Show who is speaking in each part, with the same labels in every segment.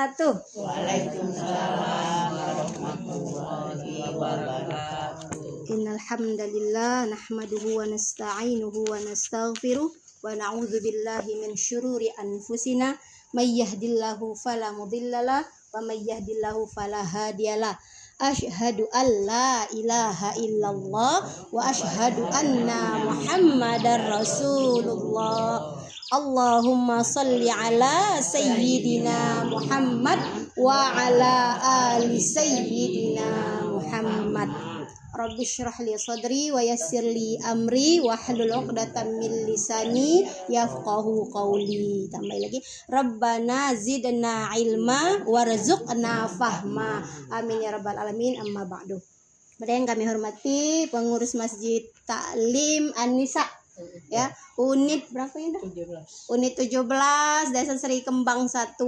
Speaker 1: wabarakatuh.
Speaker 2: Waalaikumsalam warahmatullahi wabarakatuh.
Speaker 1: Innal hamdalillah nahmaduhu wa nasta'inuhu wa nastaghfiruh wa na'udzu billahi min syururi anfusina may yahdihillahu fala mudhillalah wa may yahdihillahu fala hadiyalah. Asyhadu an la ilaha illallah wa asyhadu anna Muhammadar Rasulullah. Allahumma salli ala sayyidina Muhammad wa ala ali sayyidina Muhammad. Rabbi syrah li sadri wa yassir li amri wa hlul 'uqdatam min lisani yafqahu qawli. Tambah lagi, Rabbana zidna ilma warzuqna fahma. Amin ya rabbal alamin. Amma ba'du. Pada yang kami hormati pengurus Masjid Taklim An-Nisa, ya, unit berapa ya?
Speaker 2: 17.
Speaker 1: Unit 17 Desa Seri Kembang 1.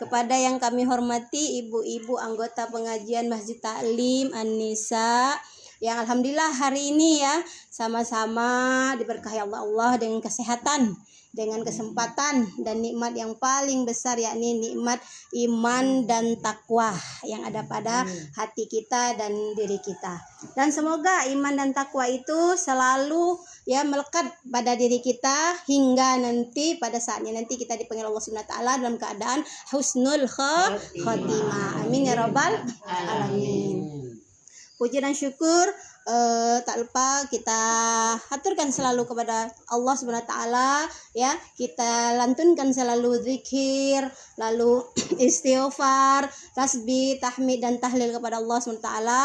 Speaker 1: Kepada yang kami hormati ibu-ibu anggota pengajian Masjid Taklim An-Nisa yang alhamdulillah hari ini ya sama-sama diberkahi Allah dengan kesehatan, dengan kesempatan dan nikmat yang paling besar, yakni nikmat iman dan takwa yang ada pada hati kita dan diri kita. Dan semoga iman dan takwa itu selalu ya melekat pada diri kita hingga nanti pada saatnya nanti kita dipanggil Allah Subhanahu wa taala dalam keadaan husnul khotimah. Amin ya rabbal alamin. Puji dan syukur tak lupa kita aturkan selalu kepada Allah Subhanahu wa taala, ya. Kita lantunkan selalu zikir, lalu istighfar, tasbih, tahmid dan tahlil kepada Allah Subhanahu wa taala,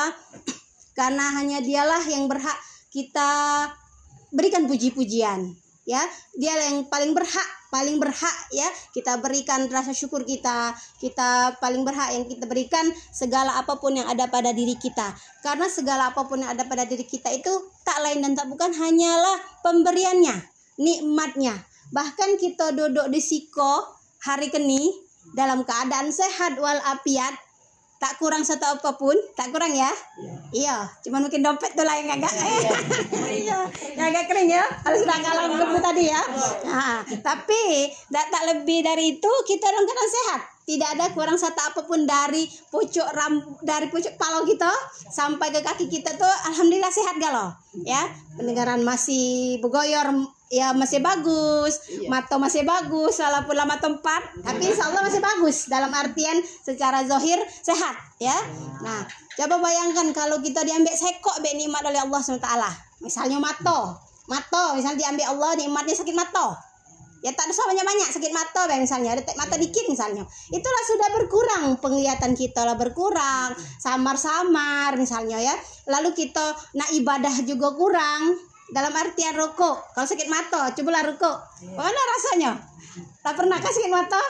Speaker 1: karena hanya Dialah yang berhak kita berikan puji-pujian, ya. Dia yang paling berhak ya kita berikan rasa syukur kita paling berhak yang kita berikan segala apapun yang ada pada diri kita, karena segala apapun yang ada pada diri kita itu tak lain dan tak bukan hanyalah pemberiannya, nikmatnya. Bahkan kita duduk di siko hari keni dalam keadaan sehat walafiat, tak kurang satu apapun, tak kurang ya. Iya, cuman mungkin dompet tuh lah yang agak iya, yang agak kering ya. Harus kalah gemuk tadi ya. Nah, tapi tak lebih dari itu kita dalam keadaan sehat. Tidak ada kurang satu apapun dari pucuk kepala kita sampai ke kaki kita tuh alhamdulillah sehat galau. Ya, pendengaran masih bergoyor, ya masih bagus, mata masih bagus walaupun lama tempat, tapi insyaallah masih bagus dalam artian secara zahir sehat, ya. Nah, coba bayangkan kalau kita diambil sekok nikmat oleh Allah SWT. Misalnya mata misalnya diambil Allah nikmatnya sakit mata. Ya tak usah banyak-banyak sakit mata misalnya, ada mata dikit misalnya. Itulah sudah berkurang penglihatan kita lah, berkurang, samar-samar misalnya ya. Lalu kita nak ibadah juga kurang. Dalam artian rokok, kalau sakit mata cobalah rokok, mana rasanya? Tak pernah kan sakit mata?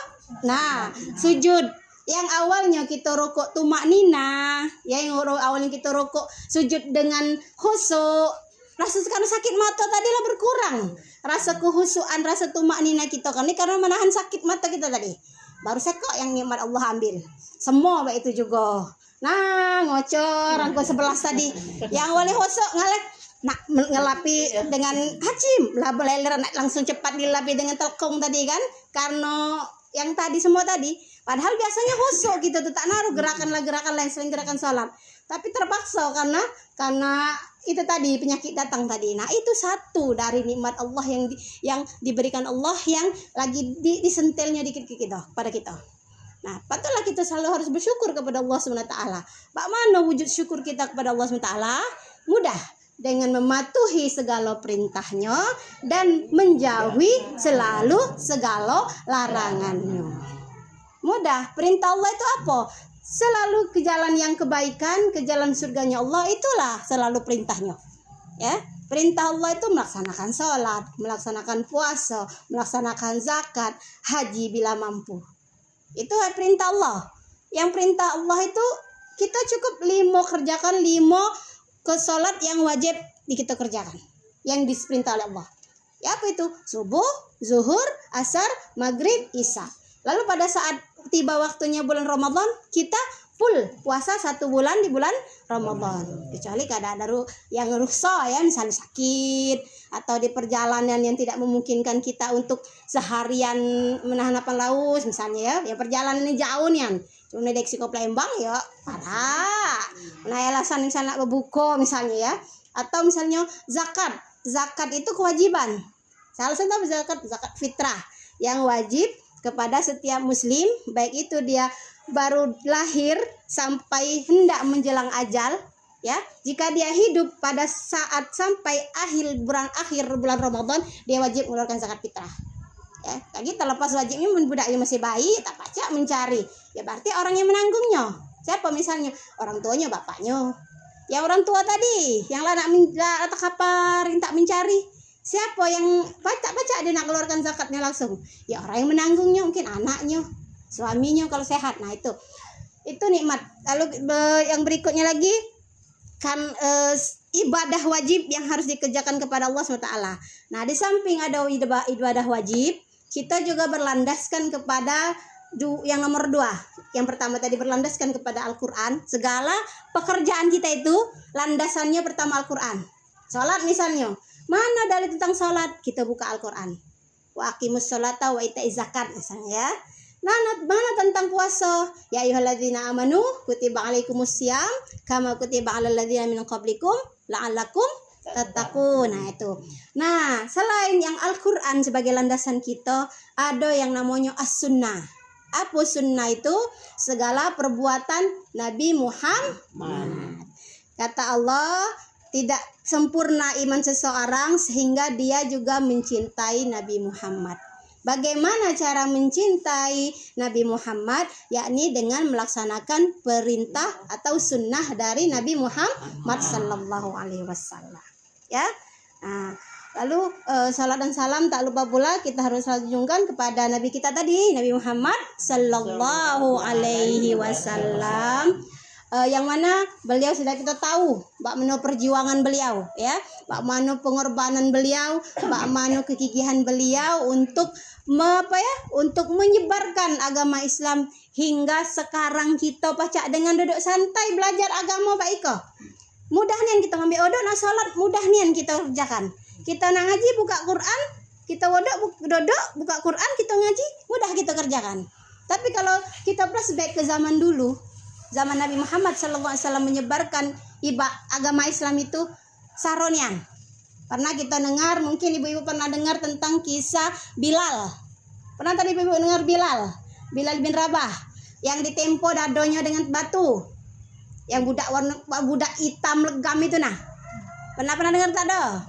Speaker 1: Nah, sujud yang awalnya kita rokok tumak nina, ya, yang awalnya kita rokok sujud dengan khusyuk, rasa sekarang sakit mata tadilah berkurang, rasa kehusuan, rasa tumak nina kita kan ini karena menahan sakit mata kita tadi. Baru sekok yang nikmat Allah ambil, semua baik itu juga. Nah, ngocor angko 11 tadi, yang awalnya khusyuk ngalek nak ngelapi dengan hajim lah, beleler langsung cepat dilapi dengan telkong tadi kan, karena yang tadi semua tadi padahal biasanya khusyuk gitu tuh, tak naruh gerakan lain selain gerakan sholat, tapi terpaksa karena itu tadi penyakit datang tadi. Nah, itu satu dari nikmat Allah yang diberikan Allah yang lagi disentilnya dikit kita pada kita. Nah, patutlah kita selalu harus bersyukur kepada Allah Subhanahu wa taala. Bagaimana wujud syukur kita kepada Allah Subhanahu wa taala? Mudah, dengan mematuhi segala perintahnya dan menjauhi selalu segala larangannya. Mudah, perintah Allah itu apa? Selalu ke jalan yang kebaikan, ke jalan surganya Allah, itulah selalu perintahnya. Ya, perintah Allah itu melaksanakan sholat, melaksanakan puasa, melaksanakan zakat, haji bila mampu. Itu perintah Allah. Yang perintah Allah itu kita cukup 5 kerjakan 5 ke sholat yang wajib kita kerjakan, yang diperintah oleh Allah. Ya, apa itu? Subuh, zuhur, asar, maghrib, isya. Lalu pada saat tiba waktunya bulan Ramadan, kita full puasa 1 bulan di bulan Ramadan, kecuali keadaan yang rukhsah ya, misalnya sakit atau di perjalanan yang tidak memungkinkan kita untuk seharian menahan lapar laus misalnya ya perjalanan ini jauh nih cuma dari Siko Palembang ya parah nah alasan misalnya berbuka misalnya ya, atau misalnya zakat itu kewajiban, salah satu zakat fitrah yang wajib kepada setiap muslim, baik itu dia baru lahir sampai hendak menjelang ajal ya. Jika dia hidup pada saat sampai akhir bulan Ramadan, dia wajib mengeluarkan zakat fitrah. Ya, lagi terlepas wajibnya budaknya masih bayi, tak pacak mencari. Ya berarti orang yang menanggungnya. Siapa misalnya? Orang tuanya, bapaknya. Ya orang tua tadi, yang nak kapar, yang tak mencari. Siapa yang pacak dia nak keluarkan zakatnya langsung? Ya orang yang menanggungnya, mungkin anaknya, suaminya kalau sehat. Nah itu nikmat. Lalu yang berikutnya lagi kan ibadah wajib yang harus dikerjakan kepada Allah SWT. Nah di samping ada ibadah wajib, kita juga berlandaskan kepada yang nomor 2. Yang pertama tadi berlandaskan kepada Al-Quran. Segala pekerjaan kita itu landasannya pertama Al-Quran. Sholat misalnya, mana dalil tentang sholat? Kita buka Al-Quran. Wa aqimus sholata wa itaiz zakat misalnya ya. Mana tentang puasa? Ya ayyuhalladzina amanu kutiba alaikumusiyam kama kutiba alal ladzina min qablikum la'allakum tattaqun. Nah itu. Nah, selain yang Al-Qur'an sebagai landasan kita, ada yang namanya as-sunnah. Apa sunnah itu? Segala perbuatan Nabi Muhammad. Kata Allah, tidak sempurna iman seseorang sehingga dia juga mencintai Nabi Muhammad. Bagaimana cara mencintai Nabi Muhammad? Yakni dengan melaksanakan perintah atau sunnah dari Nabi Muhammad Sallallahu Alaihi Wasallam. Ya, nah, lalu salat dan salam tak lupa pula kita harus junjungkan kepada Nabi kita tadi, Nabi Muhammad Sallallahu Alaihi Wasallam. Yang mana beliau sudah kita tahu bagaimana perjuangan beliau ya, bagaimana pengorbanan beliau, bagaimana kegigihan beliau untuk untuk menyebarkan agama Islam hingga sekarang kita pacak dengan duduk santai belajar agama baik kok. Mudah nian kita ngambil odok nak salat, mudah nian kita kerjakan. Kita nak ngaji buka Quran, kita duduk buka Quran, kita ngaji, mudah kita kerjakan. Tapi kalau kita flashback ke zaman dulu, zaman Nabi Muhammad SAW menyebarkan agama Islam itu saronian. Pernah kita dengar, mungkin ibu-ibu pernah dengar tentang kisah Bilal. Pernah tadi ibu-ibu dengar Bilal bin Rabah yang ditempo dadonya dengan batu. Yang budak hitam legam itu nah. Pernah dengar tak ada?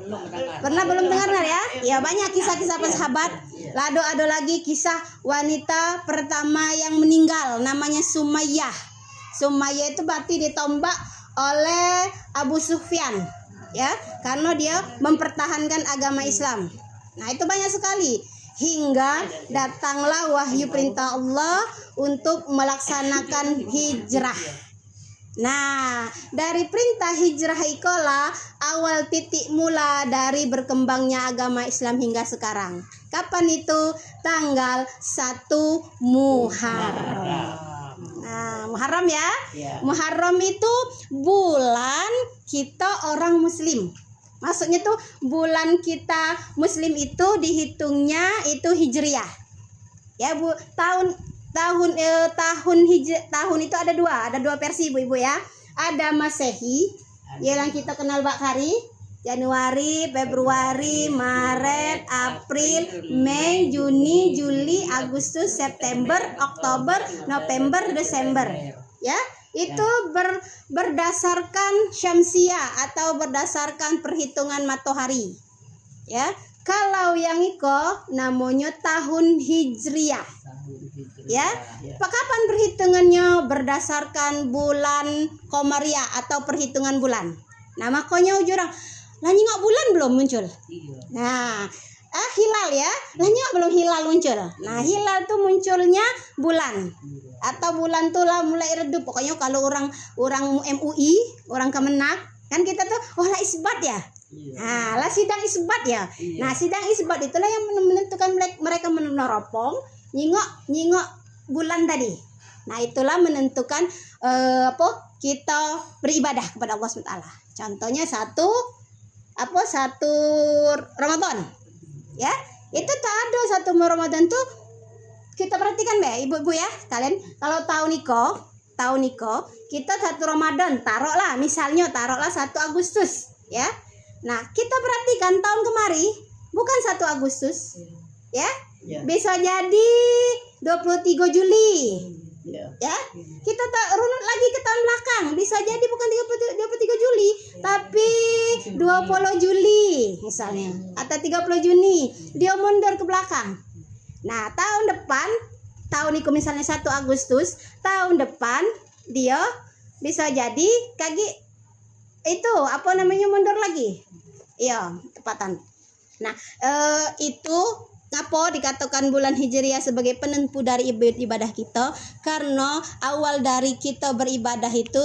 Speaker 1: Belum dengar ya? Ya banyak kisah-kisah sahabat. Lalu ada lagi kisah wanita pertama yang meninggal namanya Sumayyah. Sumayyah itu berarti ditombak oleh Abu Sufyan ya, karena dia mempertahankan agama Islam. Nah itu banyak sekali hingga datanglah wahyu perintah Allah untuk melaksanakan hijrah. Nah dari perintah hijrah ikolah awal titik mula dari berkembangnya agama Islam hingga sekarang. Kapan itu? Tanggal 1 Muharram. Nah, Muharram ya. Muharram itu bulan kita orang muslim. Maksudnya tuh bulan kita muslim itu dihitungnya itu hijriah. Ya, Bu. Tahun itu ada dua versi Ibu-ibu ya. Ada Masehi yang kita kenal Bakari, Januari, Februari, Maret, April, Mei, Juni, Juli, Agustus, September, Oktober, November, Desember. Ya, itu berdasarkan Syamsiah atau berdasarkan perhitungan matahari. Ya, kalau yang iko namanya tahun Hijriah. Ya, kapan perhitungannya? Berdasarkan bulan Komariah atau perhitungan bulan. Nah, makanya ujurang lah nyingok bulan belum muncul. Nah, hilal ya. Lah nyingok belum hilal muncul. Nah, hilal tuh munculnya bulan. Atau bulan tuh lah mulai redup. Pokoknya kalau orang MUI, orang Kemenak, kan kita tuh lah isbat ya. Nah, lah sidang isbat ya. Nah, sidang isbat itulah yang menentukan mereka meneropong nyingok bulan tadi. Nah, itulah menentukan kita beribadah kepada Allah SWT. Contohnya satu Ramadan. Ya, itu tak ada satu Ramadan tuh kita perhatikan ibu-ibu ya kalian. Kalau tahun niko kita satu Ramadan taruhlah 1 Agustus ya. Nah, kita perhatikan tahun kemari bukan 1 Agustus ya. Bisa jadi 23 Juli. Ya, kita tak runut lagi ke tahun belakang, bisa jadi bukan 23 Juli tapi 20 Juli misalnya, atau 30 Juni, dia mundur ke belakang. Nah, tahun depan, tahun itu misalnya 1 Agustus, tahun depan dia bisa jadi itu mundur lagi. Iya, tepatan. Nah, itu apa dikatakan bulan Hijriah sebagai penentu dari ibadah kita, karena awal dari kita beribadah itu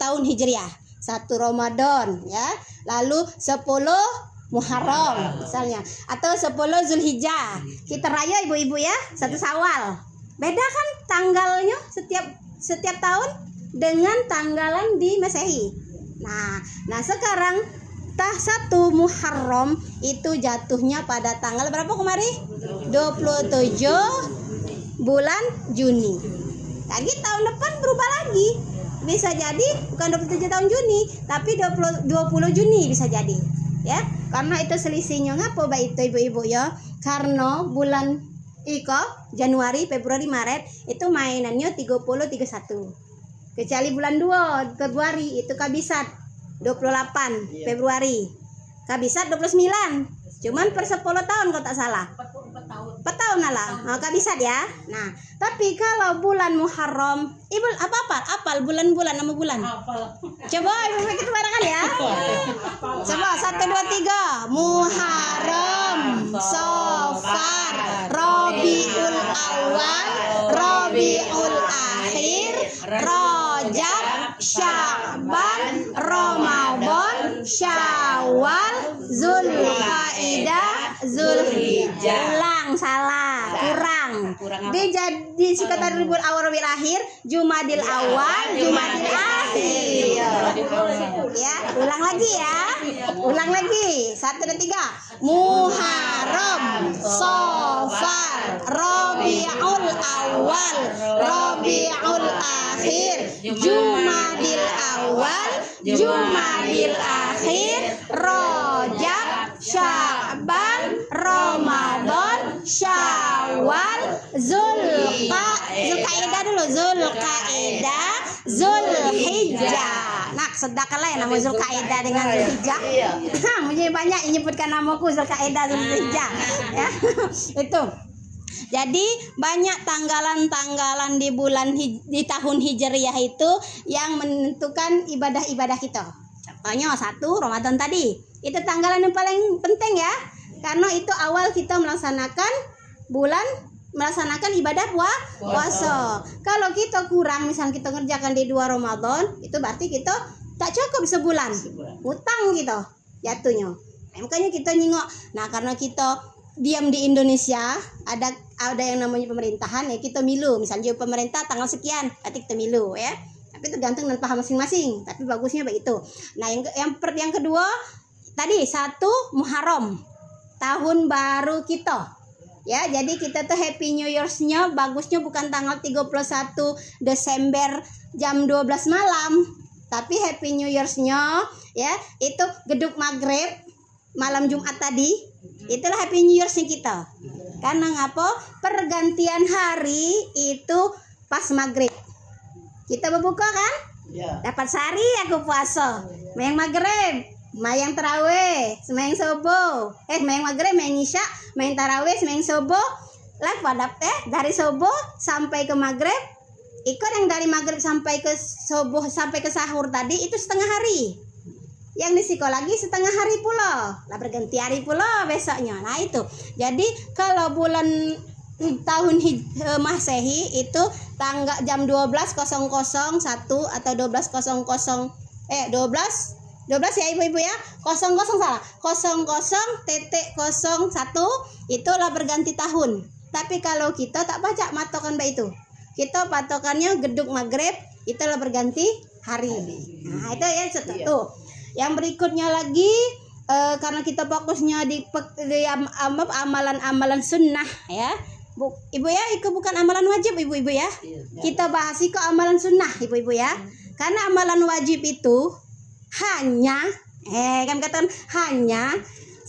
Speaker 1: tahun Hijriah 1 Ramadan ya, lalu 10 Muharram misalnya, atau 10 Zulhijjah kita raya ibu-ibu ya, 1 Syawal. Beda kan tanggalnya setiap tahun dengan tanggalan di Masehi. Nah sekarang 1 Muharram itu jatuhnya pada tanggal berapa kemarin? 27 bulan Juni. Lagi tahun depan berubah lagi. Bisa jadi bukan 27 tahun Juni, tapi 20 Juni bisa jadi. Ya, karena itu selisihnya ngapa baik itu ibu-ibu ya? Karena bulan Januari, Februari, Maret itu mainannya 30 31. Kecuali bulan 2 Februari itu kabisat 28 Februari. Kabisat 29. Cuman per 10 tahun kalau tak salah. 4 tahun lah. Kabisat ya. Nah, tapi kalau bulan Muharram, ibu apal bulan-bulan nama bulan. Coba ibu kita barengan ya. Coba 1 2 3. Muharram, Safar, Rabiul Awal, Rabiul Akhir, Rajab, Sya'ban, Ramadan, Syawal, Zulqa'dah, Zulhijjah. Ulang salah, kurang. Dia jadi sekitar Rabiul Awal, Rabiul Akhir, Jumadil Awal, Jumadil Akhir. Ya, ulang lagi ya. Ulang lagi. 1 2 3. Muharram, Safar, Rabiul Awal, Rabiul Akhir, Jumadil Awal, Jumadil Akhir, Rajab, Sya'ban, Ramadan, Syawal, Zulqa'dah dulu, Zulqa'dah, Zulhijjah. Nah, sedekah lain nama Zulqa'dah dengan Zulhijjah. Punya banyak menyebutkan namaku Zulqa'dah, Zulhijjah. Ya, itu. Jadi banyak tanggalan-tanggalan di tahun Hijriah itu yang menentukan ibadah-ibadah kita. Contohnya 1 Ramadan tadi. Itu tanggalan yang paling penting ya. Karena itu awal kita melaksanakan ibadah puasa. Kalau kita kurang, misalnya kita ngerjakan di 2 Ramadan, itu berarti kita tak cukup sebulan. Utang kita jatuhnya. Makanya kita nyingok. Nah, karena kita diam di Indonesia, ada yang namanya pemerintahan ya, kita milu. Misalnya pemerintah tanggal sekian, berarti kita milu ya. Tapi tergantung dan paham masing-masing. Tapi bagusnya begitu. Nah, yang kedua tadi 1 Muharram, tahun baru kita. Ya, jadi kita tuh Happy New Year-nya bagusnya bukan tanggal 31 Desember jam 12 malam, tapi Happy New Year-nya ya itu geduk maghrib malam Jumat tadi. Itulah Happy New Year-nya kita. Karena ngapa? Pergantian hari itu pas maghrib. Kita berbuka kan? Ya. Dapat sehari aku puasa. Mayang maghrib, mayang tarawih, semayang subuh. Mayang maghrib, mayang isya, mayang tarawih, semayang subuh. Lah pada dari subuh sampai ke maghrib. Ikut yang dari maghrib sampai ke subuh sampai ke sahur tadi itu setengah hari. Yang di psikologi setengah hari pula, lah berganti hari pula besoknya. Nah itu, jadi kalau bulan tahun Masehi itu tanggal jam 12.00 atau 12.00 12 ya ibu-ibu ya, 00 salah, 00.01 itulah berganti tahun. Tapi kalau kita tak baca matokan baik itu, kita patokannya gedung maghrib itulah berganti hari. Nah itu ya tuh. Yang berikutnya lagi karena kita fokusnya di amalan-amalan sunnah ya. Ibu ya, itu bukan amalan wajib ibu-ibu ya. Kita bahas itu amalan sunnah ibu-ibu ya. Karena amalan wajib itu hanya kami katakan hanya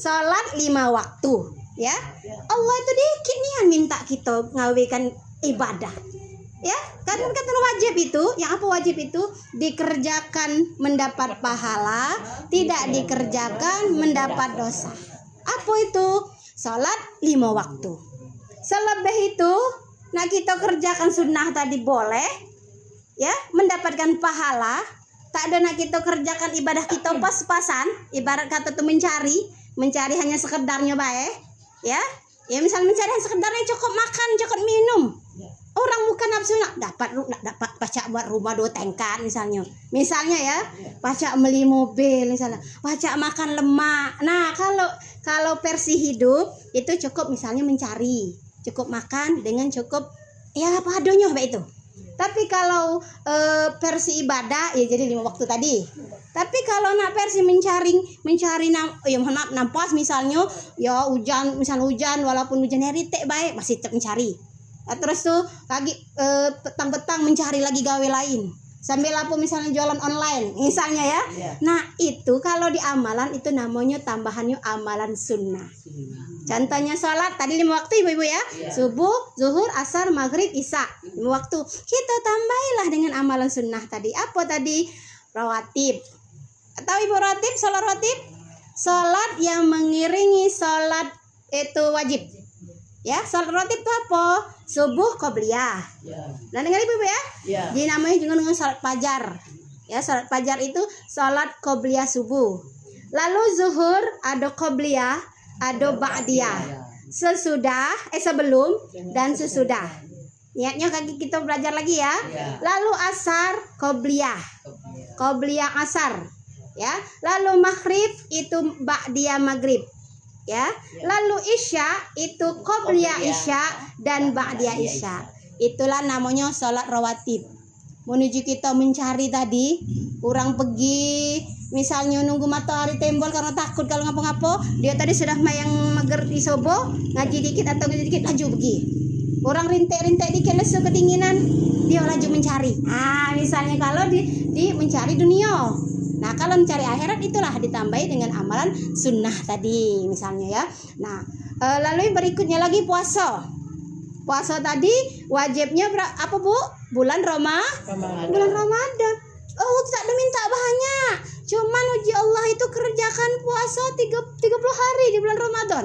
Speaker 1: sholat 5 waktu ya. Allah itu dikit nih minta kita ngawikan ibadah ya. Karena kata wajib itu, yang apa wajib itu dikerjakan mendapat pahala, tidak dikerjakan mendapat dosa. Apa itu? Sholat 5 waktu. Selebih itu, nah kita kerjakan sunnah tadi boleh, ya, mendapatkan pahala. Tak ada nak kita kerjakan ibadah kita pas-pasan, ibarat kata tuh mencari hanya sekedarnya baik, ya. Ya misalnya mencari hanya sekedarnya cukup makan, cukup minum. Orang bukan nafsu nak dapat pacak buat rumah 2 tingkat misalnya ya, pacak beli mobil misalnya, pacak makan lemak. Nah kalau versi hidup itu cukup misalnya mencari, cukup makan dengan cukup ya apa adanya itu. Tapi kalau versi ibadah ya jadi 5 waktu tadi. Tapi kalau nak versi mencari nampas misalnya ya hujan walaupun hujan heritek baik masih tetap mencari. Terus tuh lagi petang-petang mencari lagi gawe lain sambil apa misalnya jualan online misalnya ya. Nah itu kalau di amalan itu namanya tambahannya amalan sunnah. Contohnya sholat tadi 5 waktu ibu-ibu ya, subuh, zuhur, asar, maghrib, isya 5 waktu. Kita tambahilah dengan amalan sunnah tadi. Apa tadi? Rawatib. Tahu ibu rawatib? Sholat rawatib? Sholat yang mengiringi sholat itu wajib. Ya, sholat rawatib itu apa? Subuh qobliyah. Nah dengar ibu ya? Jadi namanya juga dengan sholat fajar. Ya, sholat fajar itu sholat qobliyah subuh. Lalu zuhur ada qobliyah, ada ba'diyah. Sebelum dan sesudah. Niatnya kaki kita belajar lagi ya. Lalu asar qobliyah. Qobliyah asar. Ya. Lalu maghrib itu ba'diyah maghrib. Ya, lalu isya itu qobliyah isya dan ba'diyah isya. Itulah namanya sholat rawatib. Menuju kita mencari tadi, kurang pergi misalnya nunggu matahari tembol karena takut kalau ngapa-ngapa, dia tadi sudah mayang mager di sobo, ngaji dikit atau ngaji dikit laju pergi. Orang rintek-rintek dikit lesu kedinginan, dia laju mencari. Misalnya kalau di mencari dunia. Nah kalau mencari akhirat itulah ditambahi dengan amalan sunnah tadi misalnya ya. Nah lalu berikutnya lagi puasa. Puasa tadi wajibnya apa bu? Bulan Ramadan. Oh tak ada minta banyak. Cuman uji Allah itu kerjakan puasa 30 hari di bulan Ramadan.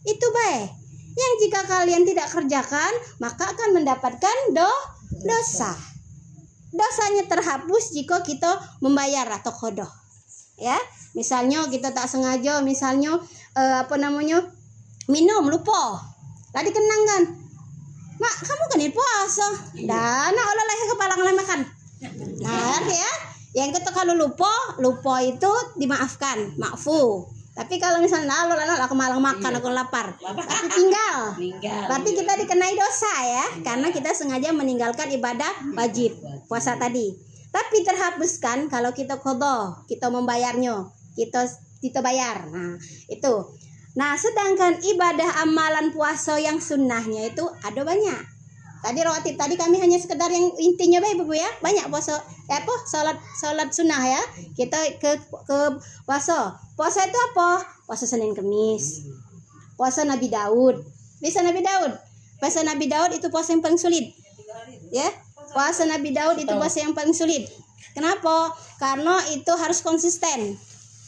Speaker 1: Itu baik. Yang jika kalian tidak kerjakan maka akan mendapatkan dosa. Dosanya terhapus jika kita membayar atau qada. Ya, misalnya kita tak sengaja misalnya minum lupa. Tadi kenang kan? Mak, kamu kan ini puasa. Dan olah leher kepala makan. Nah, ya. Yang kita kalau lupa itu dimaafkan, maafu. Tapi kalau misalnya aku malang makan, aku lapar, tapi tinggal. Berarti kita dikenai dosa ya, karena kita sengaja meninggalkan ibadah wajib puasa tadi. Tapi terhapuskan kalau kita qada, kita membayarnya, kita bayar. Nah itu. Nah sedangkan ibadah amalan puasa yang sunnahnya itu ada banyak. Tadi rawatib tadi kami hanya sekedar yang intinya baik ibu ya, banyak puasa salat sunnah ya. Kita ke puasa itu apa? Puasa Senin Kemis, puasa Nabi Daud. Bisa Nabi Daud? Puasa Nabi Daud itu puasa yang paling sulit ya. Puasa Nabi Daud itu puasa yang paling sulit. Kenapa? Karena itu harus konsisten.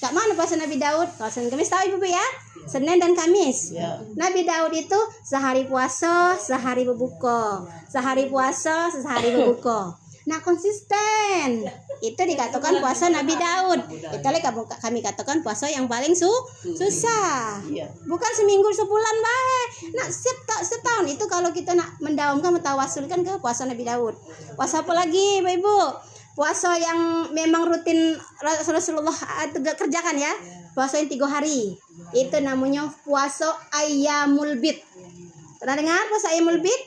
Speaker 1: Cak mana puasa Nabi Daud? Puasa Senin Kemis tahu ibu ya? Senin dan Kamis. Nabi Daud itu sehari puasa, sehari berbuka. Sehari puasa, sehari berbuka. Nah konsisten. Itu dikatakan puasa Nabi Daud. Itulah kami katakan puasa yang paling susah. Bukan seminggu sebulan baik. Nah setahun itu kalau kita nak mendaumkan mentawasulkan ke puasa Nabi Daud. Puasa apa lagi ibu-ibu? Puasa yang memang rutin Rasulullah kerjakan ya. Puasa yang 3 hari. Itu namanya puasa Ayyamul Bid. Pernah dengar puasa Ayyamul Bid?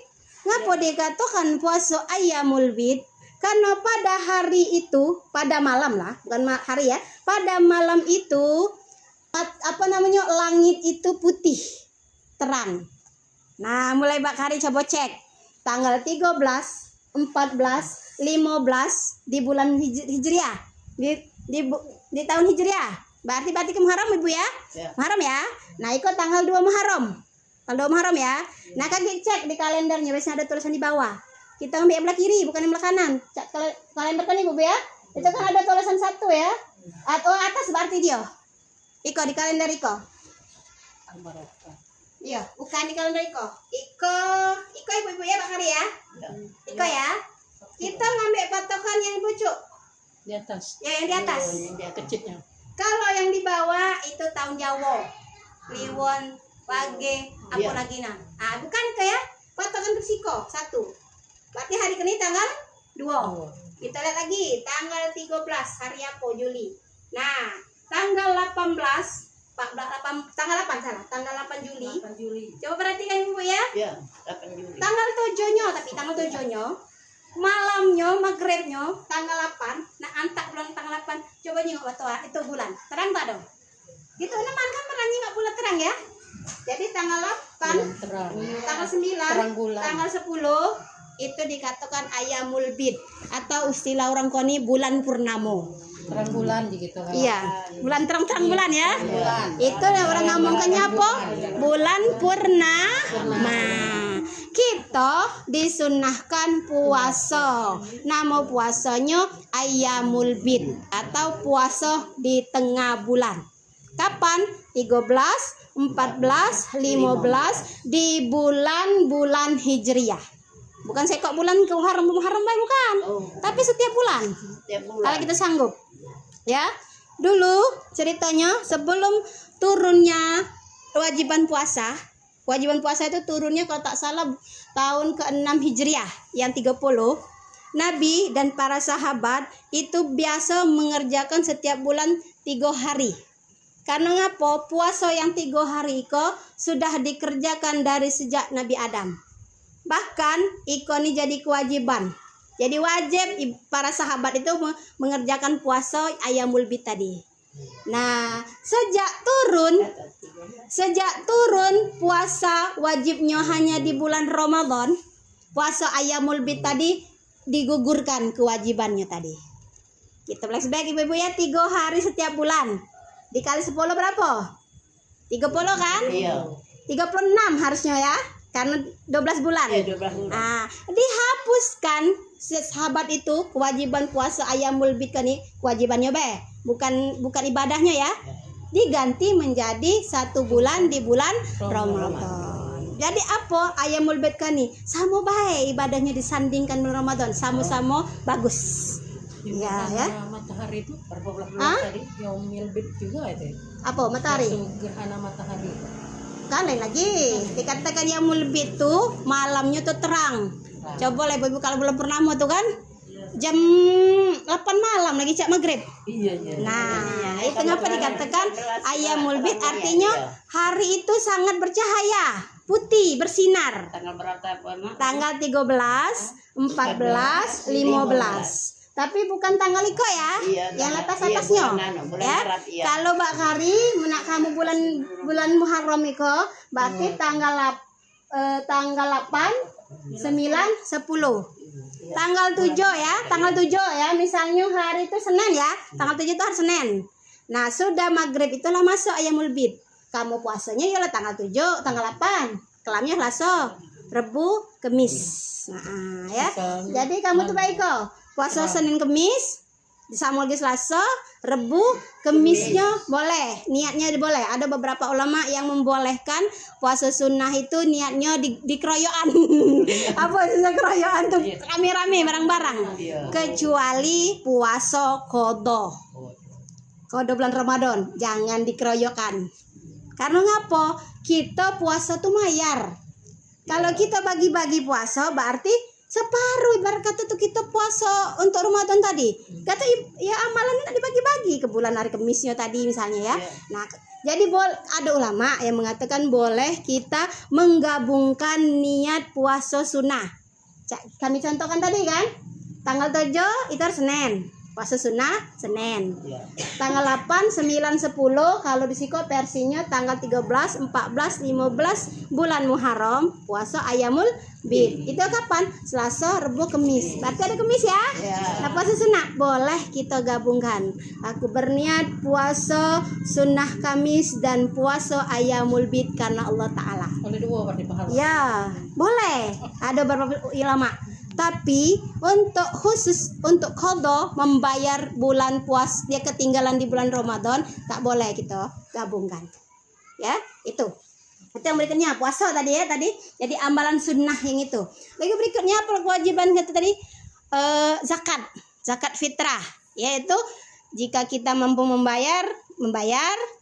Speaker 1: Ngapo dikatakan puasa Ayyamul Bid? Karena pada hari itu, pada malam lah, bukan hari ya. Pada malam itu langit itu putih, terang. Nah, mulai bakari coba cek. Tanggal 13, 14, 15 di bulan Hijriah. Di tahun Hijriah. Berarti ke Muharram Ibu ya? Muharram ya. Nah, ikut tanggal 2 Muharram. Tanggal 2 Muharram ya. Nah, kakek cek di kalendernya, biasanya ada tulisan di bawah. Kita ambil yang belah kiri, bukan yang belah kanan. Cek kalender kan Ibu ya? Itu kan ada tulisan 1 ya. Atau atas berarti dia. Iko di kalender Iko. Iya, bukan di kalender Iko. Iko Ibu-ibu ya bakari ya. Iko ya. Kita ngambil patokan yang pucuk.
Speaker 2: Di atas.
Speaker 1: Ya, yang di atas.
Speaker 2: Kecilnya.
Speaker 1: Kalau yang di bawah itu tahun Jawa. Kliwon, Wage, apa lagi nah. Ah, bukan itu ya. Patokan bersiko 1. Berarti hari ini tanggal 2. Kita lihat lagi tanggal 13 hari apa Juli. Nah, tanggal 18 tanggal 8 Juli. Coba perhatikan Ibu ya.
Speaker 2: Iya, 8 Juli.
Speaker 1: Tanggal 7-nya, tapi tanggal 7-nya malamnya maghribnya tanggal 8. Nah, antak bulan tanggal 8. Coba nyengok itu bulan. Terang tak dong? Gitu teman kan merangi nggak bulan terang ya. Jadi tanggal 8, tanggal 9, tanggal 10 itu dikatakan Ayyamul Bid atau istilah orang Koni bulan purnamo.
Speaker 2: Terang bulan gitu kan.
Speaker 1: Iya, bulan terang bulan ya. Itu yang orang ngomongkannya apa? Bulan purnama. Kita disunahkan puasa. Nama puasanya Ayyamul Bid atau puasa di tengah bulan. Kapan? 13, 14, 15 di bulan-bulan Hijriah. Bukan sekok bulan ke Muharram bukan. Tapi setiap bulan. Kalau kita sanggup. Ya. Dulu ceritanya sebelum turunnya kewajiban puasa itu turunnya kalau tak salah tahun ke-6 Hijriah yang 30. Nabi dan para sahabat itu biasa mengerjakan setiap bulan 3 hari. Karena ngapa? Puasa yang 3 hari itu sudah dikerjakan dari sejak Nabi Adam. Bahkan ikoni jadi kewajiban. Jadi wajib para sahabat itu mengerjakan puasa Ayyamul Bid tadi. Nah, sejak turun puasa wajibnya hanya di bulan Ramadan, puasa Ayyamul Bid tadi digugurkan kewajibannya tadi. Kita flashback Ibu-ibu ya, 3 hari setiap bulan. Dikali 10 berapa? 30 kan?
Speaker 2: Iya.
Speaker 1: 36 harusnya ya. Karena 12 bulan. Nah, dihapuskan sahabat itu kewajiban puasa Ayyamul Bid kan nih, kewajibannya bukan ibadahnya ya. Diganti menjadi 1 bulan di bulan Ramadan. Jadi apa Ayyamul Bid kan nih? Sama baik ibadahnya disandingkan bulan Ramadan, sama-sama bagus. Ya.
Speaker 2: Matahari itu berapa bulan tadi? Yaumil Bid juga itu.
Speaker 1: Apa matahari?
Speaker 2: Gerhana matahari.
Speaker 1: Kan lain lagi dikatakan yang mulbit tuh malamnya tuh terang. Coba lah ibu kalau bulan purnama tuh kan jam 8 malam lagi cak maghrib.
Speaker 2: Iya.
Speaker 1: Nah itu ngapa dikatakan Ayyamul Bid artinya hari itu sangat bercahaya, putih, bersinar.
Speaker 2: Tanggal berapa?
Speaker 1: Tanggal 13, 14, 15. Tapi bukan tanggal iko ya, yang atasnya. Ya. Kalau Mbak Kari, menak kamu bulan Muharram iko, berarti tanggal 8, 9, 10. Tanggal 7 ya, misalnya hari itu Senin ya, tanggal 7 itu hari Senin. Nah, sudah maghrib itulah masuk Ayyamul Bid. Kamu puasanya ialah tanggal 7, tanggal 8. Kelamnya Selasa, Rebu, Kemis. Nah, ya. Jadi kamu tuh baik kok. Puasa Senin Kemis, disambung lagi Selasa, Rebu, Kemisnya boleh, niatnya boleh. Ada beberapa ulama yang membolehkan puasa sunnah itu niatnya di keroyokan. Apa itu keroyokan tuh? Rame-rame barang-barang. Kecuali puasa qada. Qada bulan Ramadan, jangan dikeroyokan. Karena ngapa? Kita puasa tuh mayar. Kalau kita bagi-bagi puasa berarti separuh ibarat kata tuh kita puasa untuk Ramadan tadi. Kata ya amalannya nak dibagi-bagi ke bulan hari Kemisnya tadi misalnya ya. Nah, jadi ada ulama yang mengatakan boleh kita menggabungkan niat puasa sunnah. Kami contohkan tadi kan, tanggal 7 itu hari Senin, puasa sunnah Senin. Tanggal 8, 9, 10 kalau di Siko versinya tanggal 13, 14, 15 bulan Muharram puasa Ayamul Bid. Itu kapan? Selasa, Rabu, Kamis. Berarti ada Kamis ya? Nah, puasa sunnah boleh kita gabungkan. Aku berniat puasa sunnah Kamis dan puasa Ayamul Bid karena Allah Ta'ala.
Speaker 2: Boleh dua berarti pahala.
Speaker 1: Ya, boleh. Ada beberapa ulama. Tapi untuk khusus untuk qadha membayar bulan puas dia ketinggalan di bulan Ramadan tak boleh kita gabungkan. Ya, itu yang berikutnya puasa tadi ya tadi. Jadi amalan sunnah yang itu. Lagi berikutnya apa kewajiban kita tadi? Zakat fitrah, yaitu jika kita mampu membayar,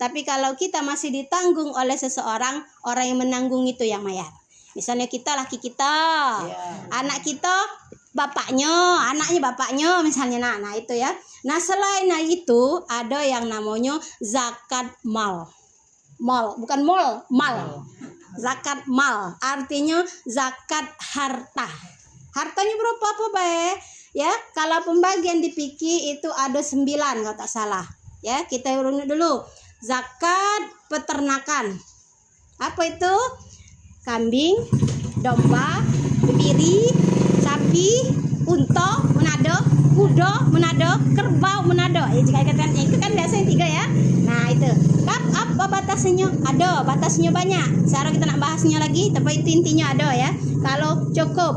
Speaker 1: tapi kalau kita masih ditanggung oleh seseorang, orang yang menanggung itu yang bayar. Misalnya kita laki kita, anak kita bapaknya, anaknya bapaknya misalnya. Nah itu ya. Nah selain itu ada yang namanya zakat mal. Bukan mal. Zakat mal artinya zakat harta. Hartanya berapa apa baik? Ya, kalau pembagian di fikih itu ada 9 kalau tak salah. Ya, kita urut dulu. Zakat peternakan. Apa itu? Kambing, domba, bebiri, sapi, unta, menado, kuda, menado, kerbau, menado. Ya, jika katakan itu kan biasanya 3 ya. Nah, itu. Apa batasnya? Ada, batasnya banyak. Sekarang kita nak bahasnya lagi, tapi itu intinya ada ya. Kalau cukup